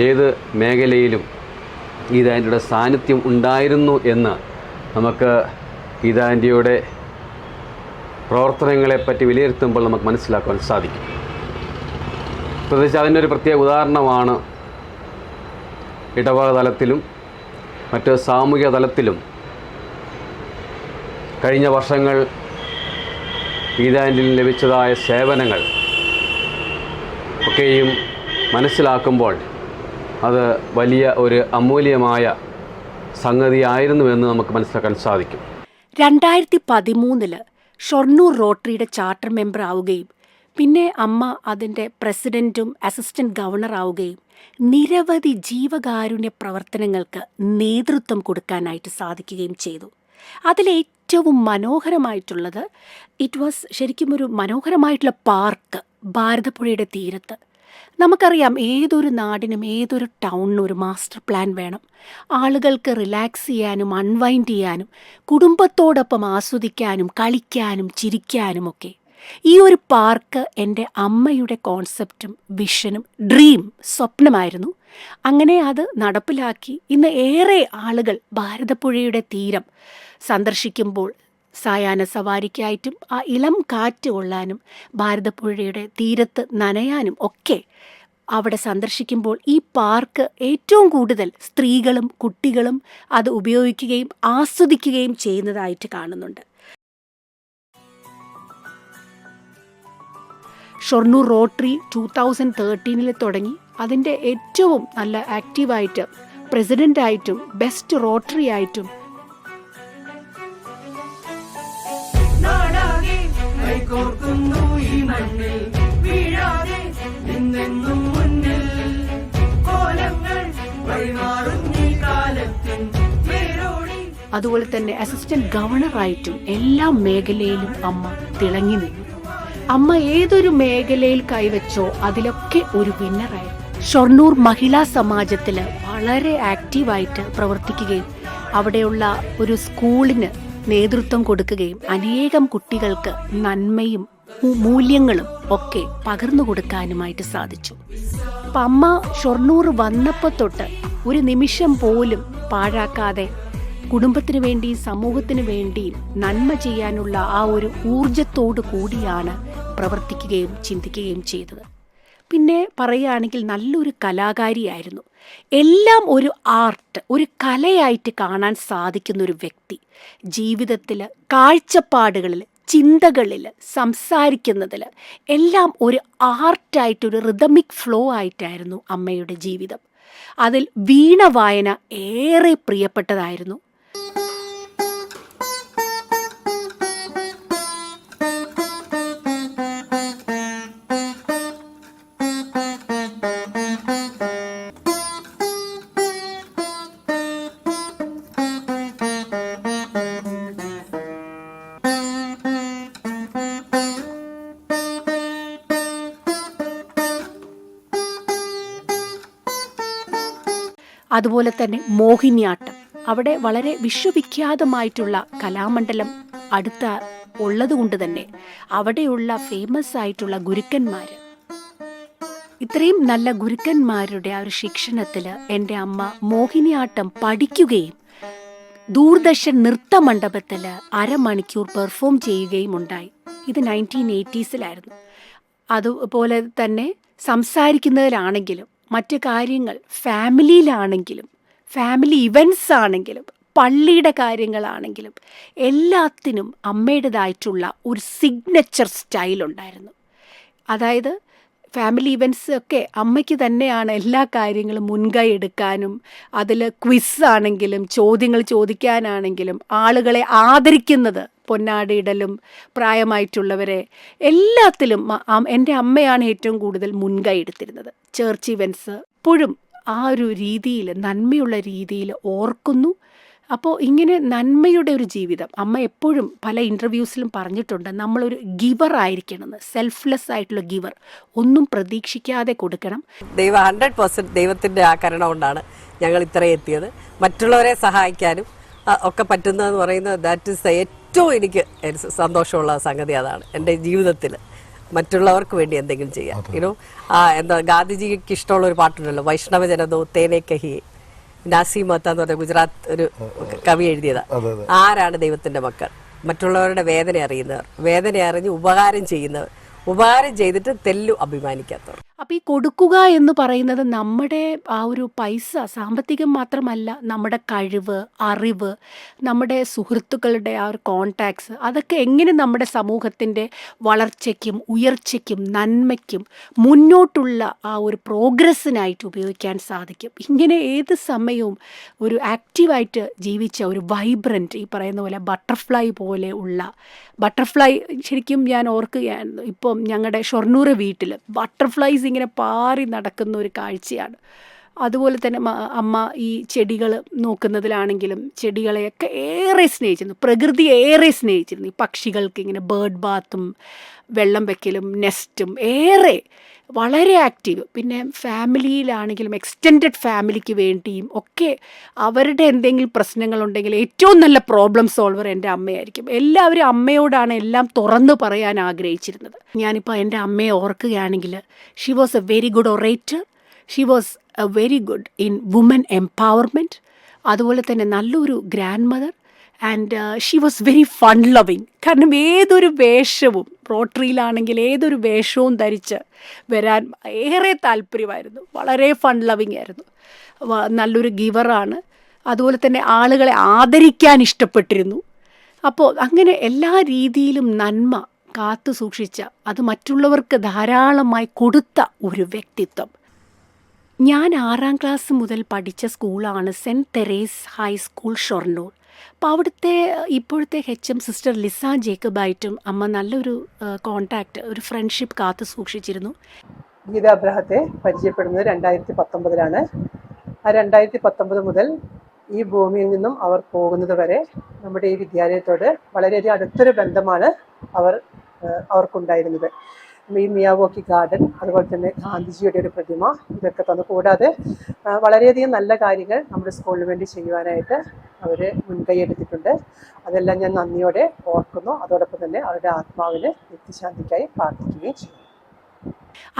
ഏത് മേഖലയിലും ഗീത ആൻറ്റിയുടെ സാന്നിധ്യം ഉണ്ടായിരുന്നു എന്ന് നമുക്ക് ഗീത ആൻറ്റിയുടെ പ്രവർത്തനങ്ങളെപ്പറ്റി വിലയിരുത്തുമ്പോൾ നമുക്ക് മനസ്സിലാക്കാൻ സാധിക്കും. പ്രത്യേകിച്ച് അതിനൊരു പ്രത്യേക ഉദാഹരണമാണ് ഇടവക തലത്തിലും മറ്റ് സാമൂഹിക തലത്തിലും കഴിഞ്ഞ വർഷങ്ങൾ ഗീത ആൻറ്റിന് ലഭിച്ചതായ സേവനങ്ങൾ ഒക്കെയും മനസ്സിലാക്കുമ്പോൾ അത് വലിയ ഒരു അമൂല്യമായ സംഗതിയായിരുന്നുവെന്ന് നമുക്ക് മനസ്സിലാക്കാൻ സാധിക്കും. 2013 ഷൊർണൂർ റോട്ടറിയുടെ ചാർട്ടർ മെമ്പർ ആവുകയും പിന്നെ അമ്മ അതിൻ്റെ പ്രസിഡൻറ്റും അസിസ്റ്റൻറ്റ് ഗവർണർ ആവുകയും നിരവധി ജീവകാരുണ്യ പ്രവർത്തനങ്ങൾക്ക് നേതൃത്വം കൊടുക്കാനായിട്ട് സാധിക്കുകയും ചെയ്തു. അതിലേറ്റവും മനോഹരമായിട്ടുള്ളത് ശരിക്കും ഒരു മനോഹരമായിട്ടുള്ള പാർക്ക് ഭാരതപ്പുഴയുടെ തീരത്ത്. നമുക്കറിയാം ഏതൊരു നാടിനും ഏതൊരു ടൗണിനും ഒരു മാസ്റ്റർ പ്ലാൻ വേണം. ആളുകൾക്ക് റിലാക്സ് ചെയ്യാനും അൺവൈൻഡ് ചെയ്യാനും കുടുംബത്തോടൊപ്പം ആസ്വദിക്കാനും കളിക്കാനും ചിരിക്കാനും ഒക്കെ. ഈ ഒരു പാർക്ക് എൻ്റെ അമ്മയുടെ കോൺസെപ്റ്റും വിഷനും സ്വപ്നമായിരുന്നു. അങ്ങനെ അത് നടപ്പിലാക്കി ഇന്ന് ഏറെ ആളുകൾ ഭാരതപ്പുഴയുടെ തീരം സന്ദർശിക്കുമ്പോൾ സായാഹ്ന സവാരിക്കായിട്ടും ആ ഇളം കാറ്റ് കൊള്ളാനും ഭാരതപ്പുഴയുടെ തീരത്ത് നനയാനും ഒക്കെ അവിടെ സന്ദർശിക്കുമ്പോൾ ഈ പാർക്ക് ഏറ്റവും കൂടുതൽ സ്ത്രീകളും കുട്ടികളും അത് ഉപയോഗിക്കുകയും ആസ്വദിക്കുകയും ചെയ്യുന്നതായിട്ട് കാണുന്നുണ്ട്. ഷൊർണൂർ റോട്ടറി 2013 തുടങ്ങി അതിൻ്റെ ഏറ്റവും നല്ല ആക്റ്റീവായിട്ട് പ്രസിഡൻ്റായിട്ടും ബെസ്റ്റ് റോട്ടറി ആയിട്ടും അതുപോലെ തന്നെ അസിസ്റ്റന്റ് ഗവർണറായിട്ടും എല്ലാ മേഖലയിലും അമ്മ തിളങ്ങി നിന്നു. അമ്മ ഏതൊരു മേഖലയിൽ കൈവച്ചോ അതിലൊക്കെ ഒരു വിന്നറായി. ഷൊർണൂർ മഹിളാ സമാജത്തിൽ വളരെ ആക്റ്റീവായിട്ട് പ്രവർത്തിക്കുകയും അവിടെയുള്ള ഒരു സ്കൂളിന് നേതൃത്വം കൊടുക്കുകയും അനേകം കുട്ടികൾക്ക് നന്മയും മൂല്യങ്ങളും ഒക്കെ പകർന്നു കൊടുക്കാനുമായിട്ട് സാധിച്ചു. അപ്പം അമ്മ ഷൊർണൂർ വന്നപ്പോൾ തൊട്ട് ഒരു നിമിഷം പോലും പാഴാക്കാതെ കുടുംബത്തിന് വേണ്ടി സമൂഹത്തിന് വേണ്ടിയും നന്മ ചെയ്യാനുള്ള ആ ഒരു ഊർജത്തോടു കൂടിയാണ് പ്രവർത്തിക്കുകയും ചിന്തിക്കുകയും ചെയ്തത്. പിന്നെ പറയുകയാണെങ്കിൽ നല്ലൊരു കലാകാരിയായിരുന്നു. എല്ലാം ഒരു ആർട്ട്, ഒരു കലയായിട്ട് കാണാൻ സാധിക്കുന്ന ഒരു വ്യക്തി. ജീവിതത്തിൽ കാഴ്ചപ്പാടുകളിൽ, ചിന്തകളിൽ, സംസാരിക്കുന്നതിൽ എല്ലാം ഒരു ആർട്ടായിട്ടൊരു റിതമിക് ഫ്ലോ ആയിട്ടായിരുന്നു അമ്മയുടെ ജീവിതം. അതിൽ വീണ വായന ഏറെ പ്രിയപ്പെട്ടതായിരുന്നു. അതുപോലെ തന്നെ മോഹിനിയാട്ടം, അവിടെ വളരെ വിശ്വവിഖ്യാതമായിട്ടുള്ള കലാമണ്ഡലം അടുത്ത ഉള്ളതുകൊണ്ട് തന്നെ അവിടെയുള്ള ഫേമസ് ആയിട്ടുള്ള ഗുരുക്കന്മാർ, ഇത്രയും നല്ല ഗുരുക്കന്മാരുടെ ആ ഒരു ശിക്ഷണത്തിൽ എൻ്റെ അമ്മ മോഹിനിയാട്ടം പഠിക്കുകയും ദൂരദർശൻ നൃത്തമണ്ഡപത്തിൽ അരമണിക്കൂർ പെർഫോം ചെയ്യുകയും ഉണ്ടായി. ഇത് 1980s അതുപോലെ തന്നെ സംസാരിക്കുന്നതിലാണെങ്കിലും മറ്റു കാര്യങ്ങൾ ഫാമിലിയിലാണെങ്കിലും ഫാമിലി ഇവൻറ്റ്സ് ആണെങ്കിലും പള്ളിയുടെ കാര്യങ്ങളാണെങ്കിലും എല്ലാത്തിനും അമ്മയുടേതായിട്ടുള്ള ഒരു സിഗ്നച്ചർ സ്റ്റൈലുണ്ടായിരുന്നു. അതായത് ഫാമിലി ഇവൻറ്റ്സ് ഒക്കെ അമ്മയ്ക്ക് തന്നെയാണ് എല്ലാ കാര്യങ്ങളും മുൻകൈ എടുക്കാനും, അതിൽ ക്വിസ് ആണെങ്കിലും ചോദ്യങ്ങൾ ചോദിക്കാനാണെങ്കിലും ആളുകളെ ആദരിക്കുന്നത്, പൊന്നാടിയിടലും പ്രായമായിട്ടുള്ളവരെ എല്ലാത്തിലും എൻ്റെ അമ്മയാണ് ഏറ്റവും കൂടുതൽ മുൻകൈ എടുത്തിരുന്നത്. ചർച്ച് ഇവൻറ്റ്സ് എപ്പോഴും ആ ഒരു രീതിയിൽ, നന്മയുള്ള രീതിയിൽ ഓർക്കുന്നു. അപ്പോൾ ഇങ്ങനെ നന്മയുടെ ഒരു ജീവിതം അമ്മ എപ്പോഴും പല ഇൻ്റർവ്യൂസിലും പറഞ്ഞിട്ടുണ്ട്, നമ്മളൊരു ഗിവർ ആയിരിക്കണമെന്ന്, സെൽഫ്ലെസ് ആയിട്ടുള്ള ഗിവർ, ഒന്നും പ്രതീക്ഷിക്കാതെ കൊടുക്കണം. ദൈവം 100% ദൈവത്തിൻ്റെ ആ കരുണ കൊണ്ടാണ് ഞങ്ങൾ ഇത്രയും എത്തിയത്. മറ്റുള്ളവരെ സഹായിക്കാനും ഒക്കെ പറ്റുന്നതെന്ന് പറയുന്നത് ദാറ്റ് ഈസ് ഏറ്റവും എനിക്ക് സന്തോഷമുള്ള സംഗതി. അതാണ് എൻ്റെ ജീവിതത്തിൽ മറ്റുള്ളവർക്ക് വേണ്ടി എന്തെങ്കിലും ചെയ്യാം. എന്താ ഗാന്ധിജിക്ക് ഇഷ്ടമുള്ള ഒരു പാട്ടുണ്ടല്ലോ, വൈഷ്ണവ ജനതോ തേനെ കഹിയെ, നാസി മത്ത എന്ന് പറഞ്ഞ ഗുജറാത്ത് ഒരു കവി എഴുതിയതാ. ആരാണ് ദൈവത്തിന്റെ മക്കൾ? മറ്റുള്ളവരുടെ വേദന അറിയുന്നവർ, വേദന അറിഞ്ഞ് ഉപകാരം ചെയ്യുന്നവർ, ഉപകാരം ചെയ്തിട്ട് തെല്ലു അഭിമാനിക്കാത്തവർ. അപ്പോൾ ഈ കൊടുക്കുക എന്ന് പറയുന്നത് നമ്മുടെ ആ ഒരു പൈസ, സാമ്പത്തികം മാത്രമല്ല, നമ്മുടെ കഴിവ്, അറിവ്, നമ്മുടെ സുഹൃത്തുക്കളുടെ ആ ഒരു കോണ്ടാക്ട്സ്, അതൊക്കെ എങ്ങനെ നമ്മുടെ സമൂഹത്തിൻ്റെ വളർച്ചയ്ക്കും ഉയർച്ചയ്ക്കും നന്മയ്ക്കും മുന്നോട്ടുള്ള ആ ഒരു പ്രോഗ്രസ്സിനായിട്ട് ഉപയോഗിക്കാൻ സാധിക്കും. ഇങ്ങനെ ഏത് സമയവും ഒരു ആക്റ്റീവായിട്ട് ജീവിച്ച ഒരു വൈബ്രൻറ്റ്, ഈ പറയുന്ന പോലെ ബട്ടർഫ്ലൈ പോലെ ഉള്ള ബട്ടർഫ്ലൈ, ശരിക്കും ഞാൻ ഓർക്കുകയായിരുന്നു, ഇപ്പം ഞങ്ങളുടെ ഷൊർണൂർ വീട്ടിൽ ബട്ടർഫ്ലൈസ് ഇങ്ങനെ പാറി നടക്കുന്ന ഒരു കാഴ്ചയാണ്. അതുപോലെ തന്നെ അമ്മ ഈ ചെടികൾ നോക്കുന്നതിലാണെങ്കിലും ചെടികളെയൊക്കെ ഏറെ സ്നേഹിച്ചിരുന്നു, പ്രകൃതിയെ ഏറെ സ്നേഹിച്ചിരുന്നു. ഈ പക്ഷികൾക്ക് ഇങ്ങനെ ബേർഡ് ബാത്തും വെള്ളം വെക്കലും നെസ്റ്റും ഏറെ വളരെ ആക്റ്റീവ്. പിന്നെ ഫാമിലിയിലാണെങ്കിലും എക്സ്റ്റെൻഡഡ് ഫാമിലിക്ക് വേണ്ടിയും ഒക്കെ അവരുടെ എന്തെങ്കിലും പ്രശ്നങ്ങളുണ്ടെങ്കിൽ ഏറ്റവും നല്ല പ്രോബ്ലം സോൾവർ എൻ്റെ അമ്മയായിരിക്കും. എല്ലാവരും അമ്മയോടാണ് എല്ലാം തുറന്നു പറയാൻ ആഗ്രഹിച്ചിരുന്നത്. ഞാനിപ്പോൾ എൻ്റെ അമ്മയെ ഓർക്കുകയാണെങ്കിൽ, she was a very good orator, she was a very good in woman empowerment, അതുപോലെ തന്നെ നല്ലൊരു grandmother, and she was very fun loving. കാരണം ഏതൊരു വേഷവും, റോട്ടറിയിലാണെങ്കിൽ ഏതൊരു വേഷവും ധരിച്ച് വരാൻ ഏറെ താല്പര്യമായിരുന്നു. വളരെ ഫൺ ലവിങ് ആയിരുന്നു. നല്ലൊരു ഗിവറാണ്. അതുപോലെ തന്നെ ആളുകളെ ആദരിക്കാൻ ഇഷ്ടപ്പെട്ടിരുന്നു. അപ്പോൾ അങ്ങനെ എല്ലാ രീതിയിലും നന്മ കാത്തു സൂക്ഷിച്ച, അത് മറ്റുള്ളവർക്ക് ധാരാളമായി കൊടുത്ത ഒരു വ്യക്തിത്വം. ഞാൻ 6ാം ക്ലാസ് മുതൽ പഠിച്ച സ്കൂളാണ് സെൻറ്റ് തെരേസ് ഹൈസ്കൂൾ ഷൊർണൂർ. അപ്പോൾ അവിടുത്തെ ഇപ്പോഴത്തെ HM സിസ്റ്റർ ലിസ ജേക്കബായിട്ടും അമ്മ നല്ലൊരു കോണ്ടാക്റ്റ്, ഒരു ഫ്രണ്ട്ഷിപ്പ് കാത്തു സൂക്ഷിച്ചിരുന്നു. ഗീത അബ്രഹത്തെ പരിചയപ്പെടുന്നത് 2019 ആ 2019 മുതൽ ഈ ഭൂമിയിൽ നിന്നും അവർ പോകുന്നത് വരെ നമ്മുടെ ഈ വിദ്യാലയത്തോട് വളരെയധികം അടുത്തൊരു ബന്ധമാണ് അവർക്കുണ്ടായിരുന്നത്. ഈ മിയാവോക്കി ഗാർഡൻ, അതുപോലെ തന്നെ ഗാന്ധിജിയുടെ ഒരു പ്രതിമ, ഇതൊക്കെ തന്നു. കൂടാതെ വളരെയധികം നല്ല കാര്യങ്ങൾ നമ്മുടെ സ്കൂളിന് വേണ്ടി ചെയ്യുവാനായിട്ട് അവർ മുൻകൈയെടുത്തിട്ടുണ്ട്. അതെല്ലാം ഞാൻ നന്ദിയോടെ ഓർക്കുന്നു. അതോടൊപ്പം തന്നെ അവരുടെ ആത്മാവിന് നിത്യശാന്തിക്കായി പ്രാർത്ഥിക്കുകയും ചെയ്യും.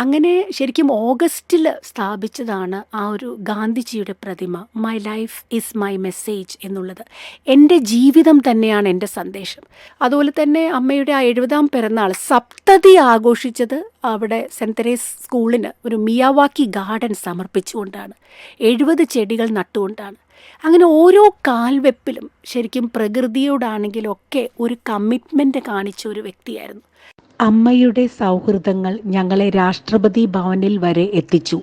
അങ്ങനെ ശരിക്കും ഓഗസ്റ്റിൽ സ്ഥാപിച്ചതാണ് ആ ഒരു ഗാന്ധിജിയുടെ പ്രതിമ. My life is my message എന്നുള്ളത്. എൻ്റെ ജീവിതം തന്നെയാണ് എൻ്റെ സന്ദേശം. അതുപോലെ തന്നെ അമ്മയുടെ ആ 70ാം പിറന്നാൾ സപ്തതി ആഘോഷിച്ചത് അവിടെ സെൻറ്റ് തെരേസ് സ്കൂളിന് ഒരു മിയാവാക്കി ഗാർഡൻ സമർപ്പിച്ചുകൊണ്ടാണ്, 70 ചെടികൾ നട്ടുകൊണ്ടാണ്. അങ്ങനെ ഓരോ കാൽവെപ്പിലും ശരിക്കും പ്രകൃതിയോടാണെങ്കിലും ഒക്കെ ഒരു കമ്മിറ്റ്മെൻറ്റ് കാണിച്ച ഒരു വ്യക്തിയായിരുന്നു. അമ്മയുടെ സൗഹൃദങ്ങൾ ഞങ്ങളെ രാഷ്ട്രപതി ഭവനിൽ വരെ എത്തിച്ചു.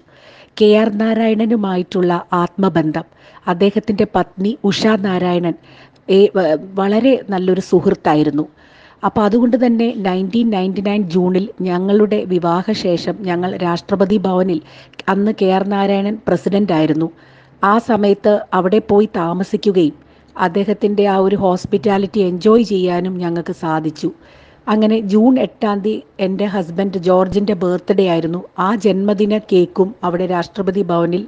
KR നാരായണനുമായിട്ടുള്ള ആത്മബന്ധം, അദ്ദേഹത്തിൻ്റെ പത്നി ഉഷ നാരായണൻ വളരെ നല്ലൊരു സുഹൃത്തായിരുന്നു. അപ്പോൾ അതുകൊണ്ട് തന്നെ 1999 ജൂണിൽ ഞങ്ങളുടെ വിവാഹശേഷം ഞങ്ങൾ രാഷ്ട്രപതി ഭവനിൽ, അന്ന് KR നാരായണൻ പ്രസിഡൻ്റായിരുന്നു, ആ സമയത്ത് അവിടെ പോയി താമസിക്കുകയും അദ്ദേഹത്തിൻ്റെ ആ ഒരു ഹോസ്പിറ്റാലിറ്റി എൻജോയ് ചെയ്യാനും ഞങ്ങൾക്ക് സാധിച്ചു. അങ്ങനെ ജൂൺ 8-ാം തീയതി എൻ്റെ ഹസ്ബൻഡ് ജോർജിൻ്റെ ബർത്ത്ഡേ ആയിരുന്നു. ആ ജന്മദിന കേക്കും അവിടെ രാഷ്ട്രപതി ഭവനിൽ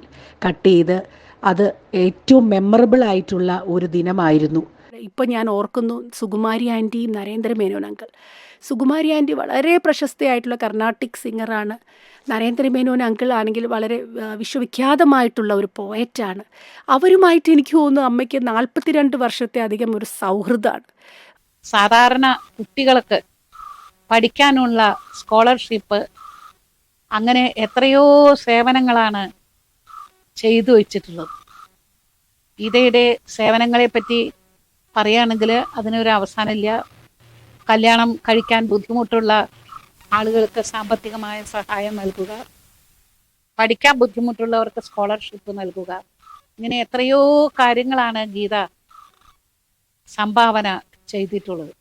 കട്ട് ചെയ്ത്, അത് ഏറ്റവും മെമ്മറബിൾ ആയിട്ടുള്ള ഒരു ദിനമായിരുന്നു. ഇപ്പം ഞാൻ ഓർക്കുന്നു, സുകുമാരി ആൻറ്റിയും നരേന്ദ്രമേനോൻ അങ്കിൾ. സുകുമാരി ആൻറ്റി വളരെ പ്രശസ്തയായിട്ടുള്ള കർണാട്ടിക് സിംഗറാണ്. നരേന്ദ്രമേനോൻ അങ്കിൾ ആണെങ്കിൽ വളരെ വിശ്വവിഖ്യാതമായിട്ടുള്ള ഒരു പോയറ്റാണ്. അവരുമായിട്ട് എനിക്ക് തോന്നുന്നു അമ്മയ്ക്ക് 42 വർഷത്തെ അധികം ഒരു സൗഹൃദമാണ്. സാധാരണ കുട്ടികൾക്ക് പഠിക്കാനുള്ള സ്കോളർഷിപ്പ്, അങ്ങനെ എത്രയോ സേവനങ്ങളാണ് ചെയ്തു വച്ചിട്ടുള്ളത്. ഗീതയുടെ സേവനങ്ങളെ പറ്റി പറയുകയാണെങ്കിൽ അതിനൊരു അവസാനമില്ല. കല്യാണം കഴിക്കാൻ ബുദ്ധിമുട്ടുള്ള ആളുകൾക്ക് സാമ്പത്തികമായ സഹായം നൽകുക, പഠിക്കാൻ ബുദ്ധിമുട്ടുള്ളവർക്ക് സ്കോളർഷിപ്പ് നൽകുക, ഇങ്ങനെ എത്രയോ കാര്യങ്ങളാണ് ഗീത സംഭാവന ചെയ്തിട്ടുള്ളത്.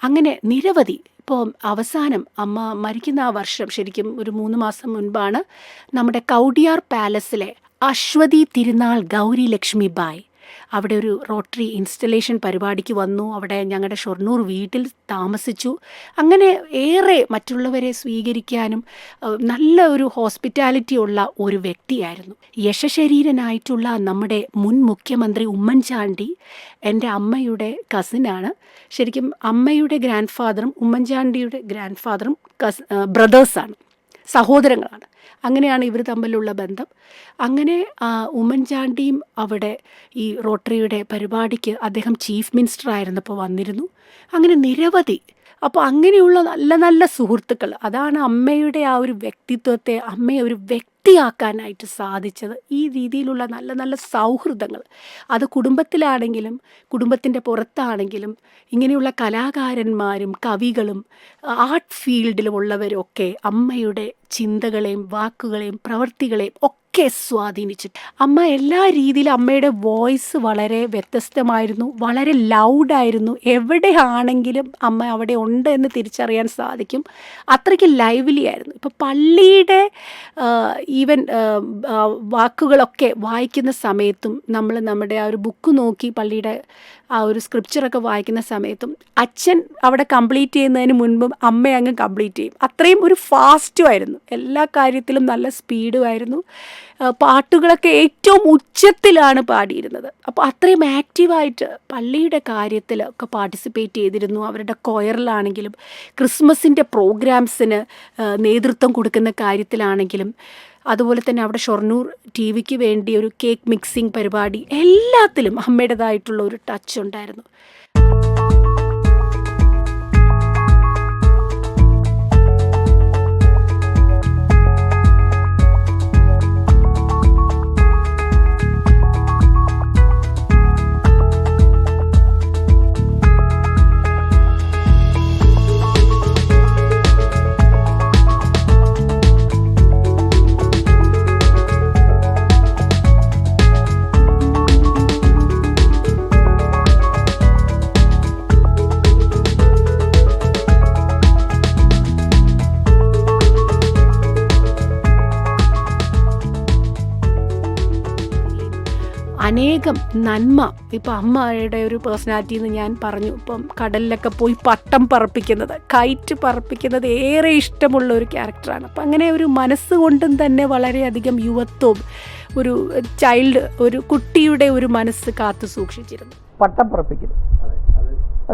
അങ്ങനെ നിരവധി. ഇപ്പോൾ അവസാനം അമ്മ മരിക്കുന്ന ആ വർഷം ശരിക്കും ഒരു 3 മാസം മുൻപാണ് നമ്മുടെ കൗഡിയാർ പാലസിലെ അശ്വതി തിരുനാൾ ഗൗരി ലക്ഷ്മി ബായ് അവിടെ ഒരു റോട്ടറി ഇൻസ്റ്റലേഷൻ പരിപാടിക്ക് വന്നു. അവിടെ ഞങ്ങളുടെ ഷൊർണൂർ വീട്ടിൽ താമസിച്ചു. അങ്ങനെ ഏറെ മറ്റുള്ളവരെ സ്വീകരിക്കാനും നല്ല ഒരു ഹോസ്പിറ്റാലിറ്റി ഉള്ള ഒരു വ്യക്തിയായിരുന്നു. യശശരീരനായിട്ടുള്ള നമ്മുടെ മുൻ മുഖ്യമന്ത്രി ഉമ്മൻചാണ്ടി എൻ്റെ അമ്മയുടെ കസിനാണ്. ശരിക്കും അമ്മയുടെ ഗ്രാൻഡ് ഫാദറും ഉമ്മൻചാണ്ടിയുടെ ഗ്രാൻഡ് ഫാദറും ബ്രദേഴ്സാണ്, സഹോദരങ്ങളാണ്. അങ്ങനെയാണ് ഇവർ തമ്മിലുള്ള ബന്ധം. അങ്ങനെ ഉമ്മൻചാണ്ടിയും അവിടെ ഈ റോട്ടറിയുടെ പരിപാടിക്ക് അദ്ദേഹം ചീഫ് മിനിസ്റ്റർ ആയിരുന്നപ്പോൾ വന്നിരുന്നു. അങ്ങനെ നിരവധി. അപ്പോൾ അങ്ങനെയുള്ള നല്ല നല്ല സുഹൃത്തുക്കൾ, അതാണ് അമ്മയുടെ ആ ഒരു വ്യക്തിത്വത്തെ, അമ്മയെ ഒരു വ്യക്തിയാക്കാനായിട്ട് സാധിച്ചത്. ഈ രീതിയിലുള്ള നല്ല നല്ല സൗഹൃദങ്ങൾ, അത് കുടുംബത്തിലാണെങ്കിലും കുടുംബത്തിൻ്റെ പുറത്താണെങ്കിലും ഇങ്ങനെയുള്ള കലാകാരന്മാരും കവികളും ആർട്ട് ഫീൽഡിലുമുള്ളവരൊക്കെ അമ്മയുടെ ചിന്തകളെയും വാക്കുകളെയും പ്രവൃത്തികളെയും ഒക്കെ സ്വാധീനിച്ചിട്ട് അമ്മ എല്ലാ രീതിയിലും അമ്മയുടെ വോയിസ് വളരെ വ്യത്യസ്തമായിരുന്നു, വളരെ ലൗഡായിരുന്നു. എവിടെയാണെങ്കിലും അമ്മ അവിടെ ഉണ്ട് എന്ന് തിരിച്ചറിയാൻ സാധിക്കും. അത്രയ്ക്ക് ലൈവ്ലി ആയിരുന്നു. ഇപ്പോൾ പള്ളിയുടെ ഈവൻ വാക്കുകളൊക്കെ വായിക്കുന്ന സമയത്തും നമ്മൾ നമ്മുടെ ആ ഒരു ബുക്ക് നോക്കി പള്ളിയുടെ ആ ഒരു സ്ക്രിപ്ചറൊക്കെ വായിക്കുന്ന സമയത്തും അച്ഛൻ അവിടെ കംപ്ലീറ്റ് ചെയ്യുന്നതിന് മുൻപും അമ്മ അങ്ങ് കംപ്ലീറ്റ് ചെയ്യും. അത്രയും ഒരു ഫാസ്റ്റുമായിരുന്നു. എല്ലാ കാര്യത്തിലും നല്ല സ്പീഡുമായിരുന്നു. പാട്ടുകളൊക്കെ ഏറ്റവും ഉച്ചത്തിലാണ് പാടിയിരുന്നത്. അപ്പോൾ അത്രയും ആക്റ്റീവായിട്ട് പള്ളിയുടെ കാര്യത്തിലൊക്കെ പാർട്ടിസിപ്പേറ്റ് ചെയ്തിരുന്നു. അവരുടെ കൊയറിലാണെങ്കിലും ക്രിസ്മസിൻ്റെ പ്രോഗ്രാംസിന് നേതൃത്വം കൊടുക്കുന്ന കാര്യത്തിലാണെങ്കിലും അതുപോലെ തന്നെ അവിടെ ഷൊർണൂർ TV വേണ്ടി ഒരു കേക്ക് മിക്സിംഗ് പരിപാടി, എല്ലാത്തിലും അമ്മയുടേതായിട്ടുള്ള ഒരു ടച്ച് ഉണ്ടായിരുന്നു. അനേകം നന്മ. ഇപ്പം അമ്മയുടെ ഒരു പേഴ്സണാലിറ്റി എന്ന് ഞാൻ പറഞ്ഞു. ഇപ്പം കടലിലൊക്കെ പോയി പട്ടം പറപ്പിക്കുന്നത്, കൈറ്റ് പറപ്പിക്കുന്നത് ഏറെ ഇഷ്ടമുള്ള ഒരു ക്യാരക്ടറാണ്. അപ്പം അങ്ങനെ ഒരു മനസ്സുകൊണ്ടും തന്നെ വളരെയധികം യുവത്വവും ഒരു ചൈൽഡ്, ഒരു കുട്ടിയുടെ ഒരു മനസ്സ് കാത്തു സൂക്ഷിച്ചിരുന്നു. പട്ടം പറപ്പിക്കൽ,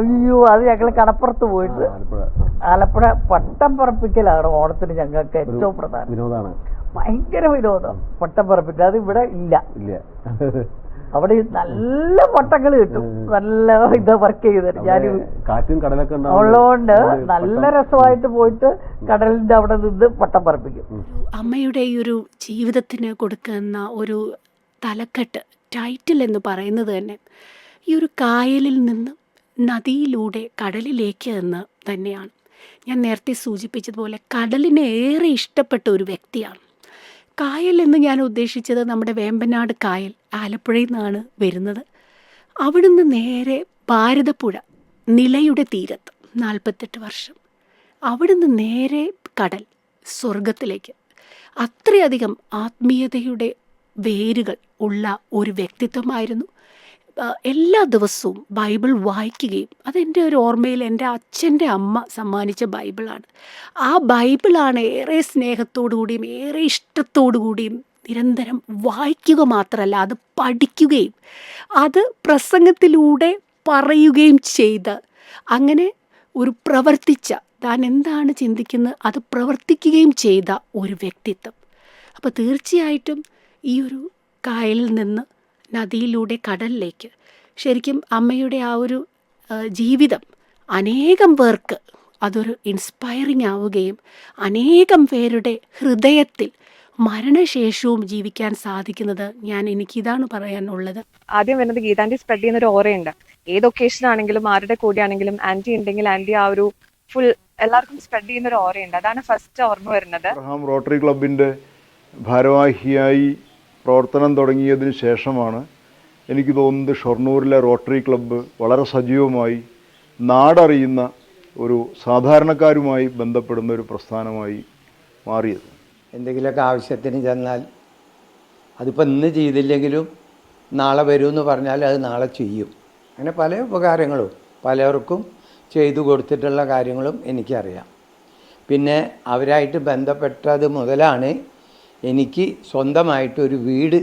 അയ്യോ, അത് ഞങ്ങൾ കടപ്പുറത്ത് പോയിട്ട് ആലപ്പുഴ പട്ടം പറപ്പിക്കലാണ് ഓണത്തിന് ഞങ്ങൾക്ക് ഏറ്റവും പ്രധാനം. ഭയങ്കര വിനോദം പട്ടം പറപ്പിക്കൽ. അത് ഇവിടെ ഇല്ല. അവിടെ നല്ല പട്ടങ്ങൾ കിട്ടും, നല്ല ഇത് വർക്ക് ചെയ്തിട്ട് ഞാൻ കാറ്റും കടലൊക്കെ ഉള്ളതുകൊണ്ട് നല്ല രസമായിട്ട് പോയിട്ട് കടലിന്റെ അവിടെ നിന്ന് പട്ടം പറപ്പിക്കും. അമ്മയുടെ ഈ ഒരു ജീവിതത്തിന് കൊടുക്കുന്ന ഒരു തലക്കെട്ട്, ടൈറ്റിൽ എന്ന് പറയുന്നത് തന്നെ ഈ ഒരു കായലിൽ നിന്ന് നദിയിലൂടെ കടലിലേക്ക് എന്ന് തന്നെയാണ്. ഞാൻ നേരത്തെ സൂചിപ്പിച്ചതുപോലെ കടലിനെ ഏറെ ഇഷ്ടപ്പെട്ട ഒരു വ്യക്തിയാണ്. കായൽ എന്ന് ഞാൻ ഉദ്ദേശിച്ചത് നമ്മുടെ വേമ്പനാട് കായൽ, ആലപ്പുഴയിൽ നിന്നാണ് വരുന്നത്. അവിടുന്ന് നേരെ ഭാരതപ്പുഴ നിലയുടെ തീരത്ത് 48 വർഷം, അവിടുന്ന് നേരെ കടൽ, സ്വർഗത്തിലേക്ക്. അത്രയധികം ആത്മീയതയുടെ വേരുകൾ ഉള്ള ഒരു വ്യക്തിത്വമായിരുന്നു. എല്ലാ ദിവസവും ബൈബിൾ വായിക്കുകയും, അതെൻ്റെ ഒരു ഓർമ്മയിൽ എൻ്റെ അച്ഛൻ്റെ അമ്മ സമ്മാനിച്ച ബൈബിളാണ്. ആ ബൈബിളാണ് ഏറെ സ്നേഹത്തോടു കൂടിയും ഏറെ ഇഷ്ടത്തോടു കൂടിയും നിരന്തരം വായിക്കുക മാത്രമല്ല, അത് പഠിക്കുകയും അത് പ്രസംഗത്തിലൂടെ പറയുകയും ചെയ്ത് അങ്ങനെ ഒരു പ്രവർത്തിച്ച, താൻ എന്താണ് ചിന്തിക്കുന്നത് അത് പ്രവർത്തിക്കുകയും ചെയ്ത ഒരു വ്യക്തിത്വം. അപ്പോൾ തീർച്ചയായിട്ടും ഈ ഒരു കായലിൽ നിന്ന് നദിയിലൂടെ കടലിലേക്ക് ശരിക്കും അമ്മയുടെ ആ ഒരു ജീവിതം അനേകം പേർക്ക് അതൊരു ഇൻസ്പയറിങ് ആവുകയും അനേകം പേരുടെ ഹൃദയത്തിൽ മരണശേഷവും ജീവിക്കാൻ സാധിക്കുന്നത്. എനിക്കിതാണ് പറയാനുള്ളത്. ആദ്യം വരുന്നത് ഗീതാന്റി സ്പ്രെഡ് ചെയ്യുന്ന ഒരു ഓറയുണ്ട്. ഏത് ഒക്കേഷൻ ആണെങ്കിലും ആരുടെ കൂടെയാണെങ്കിലും ആന്റി ഉണ്ടെങ്കിൽ ആന്റി ആ ഒരു ഫുൾ എല്ലാവർക്കും സ്പ്രെഡ് ചെയ്യുന്ന ഒരു ഓറയുണ്ട്. അതാണ് ഫസ്റ്റ് ഓർമ്മ വരുന്നത്. അബ്രഹാം റോട്ടറി ക്ലബിൻ്റെ ഭാരവാഹിയായി പ്രവർത്തനം തുടങ്ങിയതിന് ശേഷമാണ് എനിക്ക് തോന്നുന്നത് ഷൊർണൂരിലെ റോട്ടറി ക്ലബ്ബ് വളരെ സജീവമായി നാടറിയുന്ന ഒരു സാധാരണക്കാരുമായി ബന്ധപ്പെടുന്ന ഒരു പ്രസ്ഥാനമായി മാറിയത്. എന്തെങ്കിലുമൊക്കെ ആവശ്യത്തിന് ചെന്നാൽ അതിപ്പോൾ ഇന്ന് ചെയ്തില്ലെങ്കിലും നാളെ വരുമെന്ന് പറഞ്ഞാൽ അത് നാളെ ചെയ്യും. അങ്ങനെ പല ഉപകാരങ്ങളും പലർക്കും ചെയ്തു കൊടുത്തിട്ടുള്ള കാര്യങ്ങളും എനിക്കറിയാം. പിന്നെ അവരായിട്ട് ബന്ധപ്പെട്ടത് മുതലാണ് എനിക്ക് സ്വന്തമായിട്ടൊരു വീട്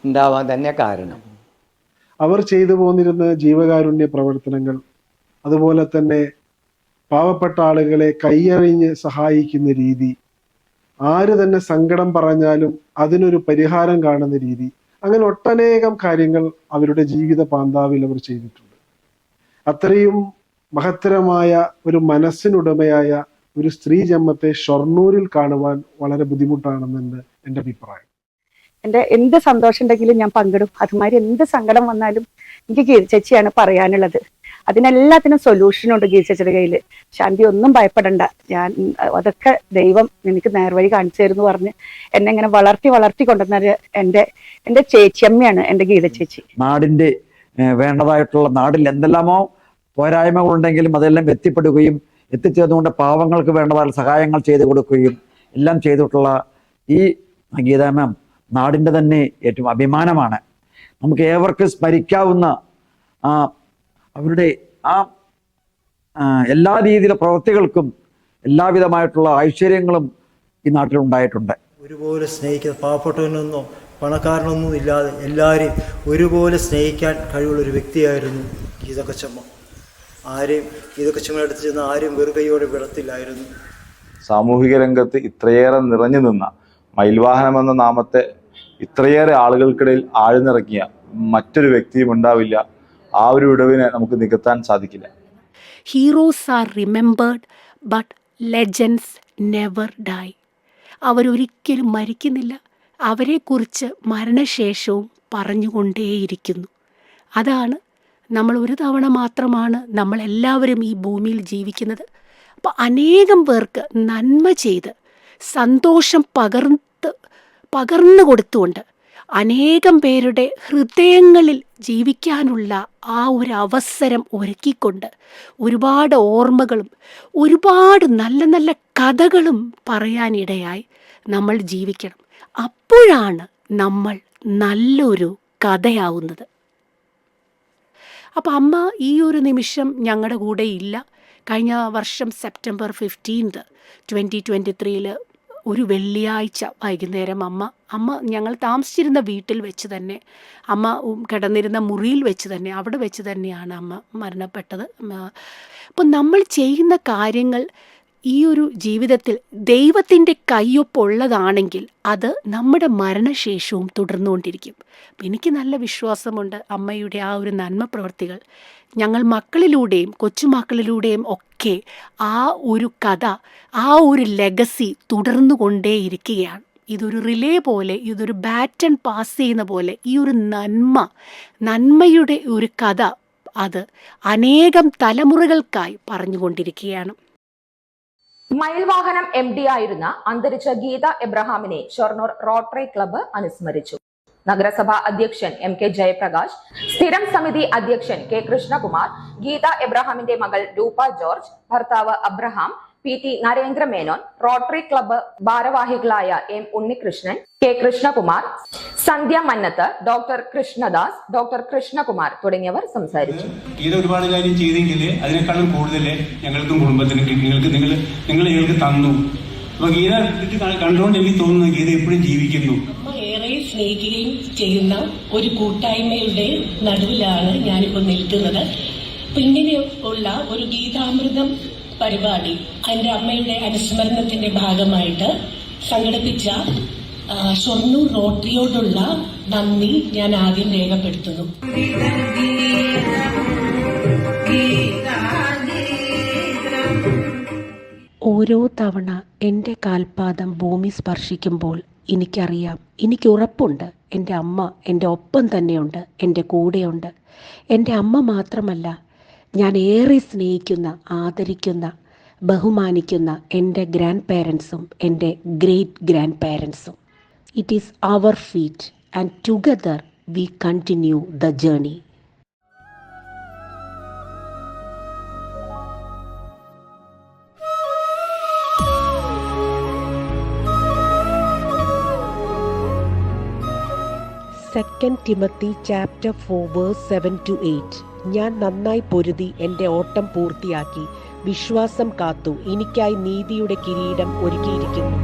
ഉണ്ടാവാൻ തന്നെ കാരണം. അവർ ചെയ്തു പോന്നിരുന്ന ജീവകാരുണ്യ പ്രവർത്തനങ്ങൾ, അതുപോലെ തന്നെ പാവപ്പെട്ട ആളുകളെ കൈയറിഞ്ഞ് സഹായിക്കുന്ന രീതി, ആര് തന്നെ സങ്കടം പറഞ്ഞാലും അതിനൊരു പരിഹാരം കാണുന്ന രീതി, അങ്ങനെ ഒട്ടനേകം കാര്യങ്ങൾ അവരുടെ ജീവിത പാന്താവിൽ അവർ ചെയ്തിട്ടുണ്ട്. അത്രയും മഹത്തരമായ ഒരു മനസ്സിനുടമയായ ഒരു സ്ത്രീ ജന്മത്തെ ഷൊർണൂരിൽ കാണുവാൻ വളരെ ബുദ്ധിമുട്ടാണെന്നാണ് എൻ്റെ അഭിപ്രായം. എൻ്റെ എന്ത് സന്തോഷം ഉണ്ടെങ്കിലും ഞാൻ പങ്കിടും. അതുമാതിരി എന്ത് സങ്കടം വന്നാലും എനിക്ക് ഗീത ചേച്ചിയാണ് പറയാനുള്ളത്. അതിനെല്ലാത്തിനും സൊല്യൂഷനുണ്ട് ഗീത ചേച്ചിയുടെ കയ്യിൽ. ശാന്തി ഒന്നും ഭയപ്പെടണ്ട, ഞാൻ അതൊക്കെ ദൈവം എനിക്ക് നേർവഴി കാണിച്ചു തരുമെന്ന് പറഞ്ഞ് എന്നെ ഇങ്ങനെ വളർത്തി കൊണ്ടുവന്നത് എൻ്റെ ചേച്ചിയമ്മയാണ് എൻ്റെ ഗീത ചേച്ചി. നാടിൻ്റെ വേണ്ടതായിട്ടുള്ള നാടിൽ എന്തെല്ലാമോ പോരായ്മകളുണ്ടെങ്കിലും അതെല്ലാം എത്തിച്ചേർന്നുകൊണ്ട് പാവങ്ങൾക്ക് വേണ്ടതായ സഹായങ്ങൾ ചെയ്തു കൊടുക്കുകയും എല്ലാം ചെയ്തിട്ടുള്ള ഈ ഗീതാ മാം നാടിൻ്റെ തന്നെ ഏറ്റവും അഭിമാനമാണ്. നമുക്ക് ഏവർക്കും സ്മരിക്കാവുന്ന അവരുടെ എല്ലാ രീതിയിലുള്ള പ്രവൃത്തികൾക്കും എല്ലാവിധമായിട്ടുള്ള ഐശ്വര്യങ്ങളും ഈ നാട്ടിലുണ്ടായിട്ടുണ്ട്. ഒരുപോലെ സ്നേഹിക്കുന്ന പാവപ്പെട്ടവനൊന്നോ പണക്കാരനൊന്നും ഇല്ലാതെ എല്ലാവരെയും ഒരുപോലെ സ്നേഹിക്കാൻ കഴിവുള്ളൊരു വ്യക്തിയായിരുന്നു ഗീത കൊച്ചമ്മ. ഗീത കൊച്ചമ്മയുടെ അടുത്ത് ചെന്ന് ആരും വെറുകൈയോടെ വിടത്തില്ലായിരുന്നു. സാമൂഹിക രംഗത്ത് ഇത്രയേറെ നിറഞ്ഞു നിന്ന മയിൽവാഹനം എന്ന നാമത്തെ ഇത്രയേറെ ആളുകൾക്കിടയിൽ ആഴ്ന്നിറങ്ങിയ മറ്റൊരു വ്യക്തിയും ഉണ്ടാവില്ല. ആ ഒരു വിടവിനെ നമുക്ക് നികത്താൻ സാധിക്കില്ല. Heroes are remembered but legends never die. അവരൊരിക്കലും മരിക്കുന്നില്ല. അവരെക്കുറിച്ച് മരണശേഷവും പറഞ്ഞുകൊണ്ടേയിരിക്കുന്നു. അതാണ് നമ്മൾ ഒരു തവണ മാത്രമാണ് നമ്മളെല്ലാവരും ഈ ഭൂമിയിൽ ജീവിക്കുന്നത്. അപ്പോൾ അനേകം പേർക്ക് നന്മ ചെയ്ത് സന്തോഷം പകർന്നു കൊടുത്തുകൊണ്ട് അനേകം പേരുടെ ഹൃദയങ്ങളിൽ ജീവിക്കാനുള്ള ആ ഒരു അവസരം ഒരുക്കിക്കൊണ്ട് ഒരുപാട് ഓർമ്മകളും ഒരുപാട് നല്ല നല്ല കഥകളും പറയാനിടയായി നമ്മൾ ജീവിക്കണം. അപ്പോഴാണ് നമ്മൾ നല്ലൊരു കഥയാവുന്നത്. അപ്പോൾ അമ്മ ഈ ഒരു നിമിഷം ഞങ്ങളുടെ കൂടെ ഇല്ല. കഴിഞ്ഞ വർഷം സെപ്റ്റംബർ 15, 2023 ഒരു വെള്ളിയാഴ്ച വൈകുന്നേരം അമ്മ ഞങ്ങൾ താമസിച്ചിരുന്ന വീട്ടിൽ വെച്ച് തന്നെ, അമ്മ കിടന്നിരുന്ന മുറിയിൽ വെച്ച് തന്നെ, അവിടെ വെച്ച് തന്നെയാണ് അമ്മ മരണപ്പെട്ടത്. അപ്പം നമ്മൾ ചെയ്യുന്ന കാര്യങ്ങൾ ഈ ഒരു ജീവിതത്തിൽ ദൈവത്തിൻ്റെ കയ്യൊപ്പുള്ളതാണെങ്കിൽ അത് നമ്മുടെ മരണശേഷവും തുടർന്നുകൊണ്ടിരിക്കും. എനിക്ക് നല്ല വിശ്വാസമുണ്ട് അമ്മയുടെ ആ ഒരു നന്മ പ്രവൃത്തികൾ ഞങ്ങൾ മക്കളിലൂടെയും കൊച്ചുമക്കളിലൂടെയും ഒക്കെ ആ ഒരു കഥ, ആ ഒരു ലെഗസി തുടർന്നു കൊണ്ടേയിരിക്കുകയാണ്. ഇതൊരു റിലേ പോലെ, ഇതൊരു ബാറ്റൺ പാസ് ചെയ്യുന്ന പോലെ ഈ ഒരു നന്മയുടെ ഒരു കഥ അത് അനേകം തലമുറകൾക്കായി പറഞ്ഞുകൊണ്ടിരിക്കുകയാണ്. മയിൽവാഹനം MD ആയിരുന്ന അന്തരിച്ച ഗീത എബ്രഹാമിനെ ഷൊർണൂർ റോട്ടറി ക്ലബ്ബ് അനുസ്മരിച്ചു. നഗരസഭാ അധ്യക്ഷൻ MK ജയപ്രകാശ്, സ്ഥിരം സമിതി അധ്യക്ഷൻ K കൃഷ്ണകുമാർ, ഗീത എബ്രഹാമിന്റെ മകൾ രൂപ ജോർജ്, ഭർത്താവ് Abraham, PT Narendra Menon, rotary club ഭാരവാഹികളായ M ഉണ്ണികൃഷ്ണൻ, K കൃഷ്ണകുമാർ, സന്ധ്യ മന്നത്ത്, ഡോക്ടർ കൃഷ്ണദാസ്, ഡോക്ടർ കൃഷ്ണകുമാർ തുടങ്ങിയവർ സംസാരിച്ചു. ഗീത ഒരുപാട് കാര്യം ചെയ്തെങ്കിൽ അതിനേക്കാളും കൂടുതൽ ഞങ്ങൾക്കും കുടുംബത്തിനും നിങ്ങൾക്ക് തന്നു. അപ്പൊ ഗീത കണ്ടുകൊണ്ട് എനിക്ക് തോന്നുന്നു ഗീത എപ്പോഴും ജീവിക്കുന്നു. ഏറെ സ്നേഹിക്കുകയും ചെയ്യുന്ന ഒരു കൂട്ടായ്മയുടെ നടുവിലാണ് ഞാനിപ്പോൾ നിൽക്കുന്നത്. ഇങ്ങനെയുള്ള ഒരു ഗീതാമൃതം പരിപാടി എൻ്റെ അമ്മയുടെ അനുസ്മരണത്തിന്റെ ഭാഗമായിട്ട് സംഘടിപ്പിച്ച ഷൊർണൂർ റോട്ടറിയോടുള്ള നന്ദി ഞാൻ ആദ്യം രേഖപ്പെടുത്തുന്നു. ഓരോ തവണ എൻ്റെ കാൽപാദം ഭൂമി സ്പർശിക്കുമ്പോൾ എനിക്കറിയാം, എനിക്കുറപ്പുണ്ട്, എൻ്റെ അമ്മ എൻ്റെ ഒപ്പം തന്നെയുണ്ട്, എൻ്റെ കൂടെയുണ്ട്. എൻ്റെ അമ്മ മാത്രമല്ല, ഞാൻ ഏറെ സ്നേഹിക്കുന്ന, ആദരിക്കുന്ന, ബഹുമാനിക്കുന്ന എൻ്റെ ഗ്രാൻഡ് പേരൻസും എൻ്റെ ഗ്രേറ്റ് ഗ്രാൻഡ് പേരൻസും. It is our feat and together we continue the journey. Second Timothy chapter 4 verse 7-8. ഞാൻ നന്നായി പൊരുതി എൻ്റെ ഓട്ടം പൂർത്തിയാക്കി, വിശ്വാസം കാത്തു, എനിക്കായി നീതിയുടെ കിരീടം ഒരുക്കിയിരിക്കുന്നു.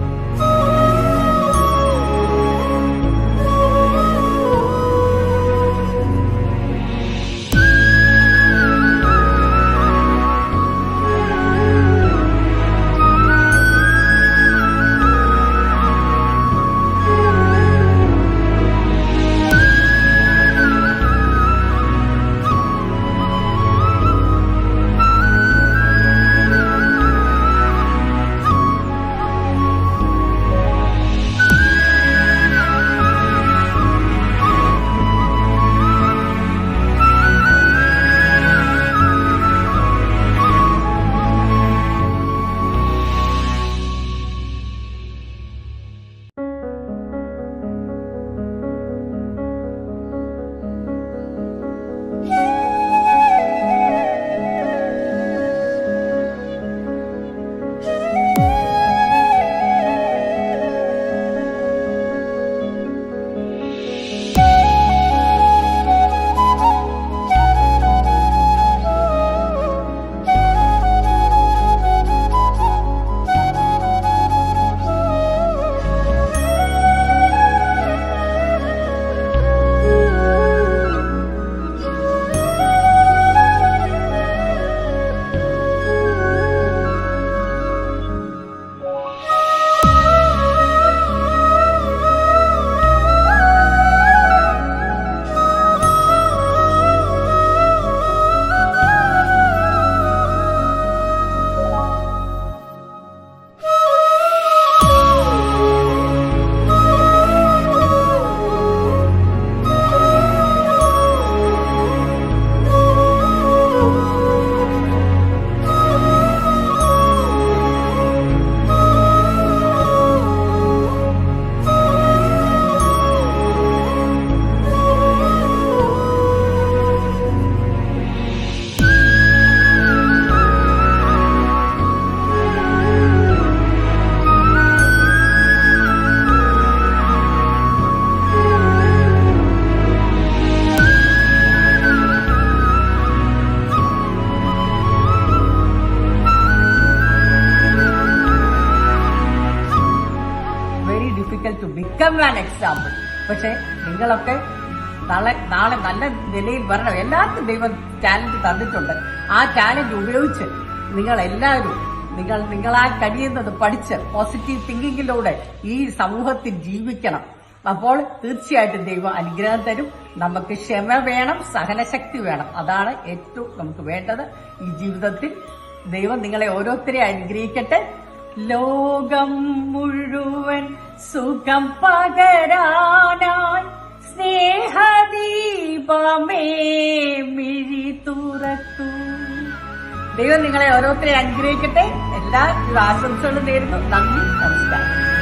എക്സാമ്പിൾ. പക്ഷെ നിങ്ങളൊക്കെ നാളെ നല്ല നിലയിൽ വരണം. എല്ലാവർക്കും ദൈവം ടാലന്റ് തന്നിട്ടുണ്ട്. ആ ടാലന്റ് ഉപയോഗിച്ച് നിങ്ങളെല്ലാവരും നിങ്ങളാൽ കഴിയുന്നത് പഠിച്ച് പോസിറ്റീവ് തിങ്കിങ്ങിലൂടെ ഈ സമൂഹത്തിൽ ജീവിക്കണം. അപ്പോൾ തീർച്ചയായിട്ടും ദൈവം അനുഗ്രഹം തരും. നമുക്ക് ക്ഷമ വേണം, സഹനശക്തി വേണം. അതാണ് ഏറ്റവും നമുക്ക് വേണ്ടത് ഈ ജീവിതത്തിൽ. ദൈവം നിങ്ങളെ ഓരോരുത്തരെ അനുഗ്രഹിക്കട്ടെ. ലോകം മുഴുവൻ സുഖം പകരാനായി സ്നേഹദീപമേ മിഴി തുറക്കൂ. ദൈവം നിങ്ങളെ ഓരോരുത്തരെ അനുഗ്രഹിക്കട്ടെ. എല്ലാ ആശംസകളും നേരുന്നു. നന്ദി, നമസ്കാരം.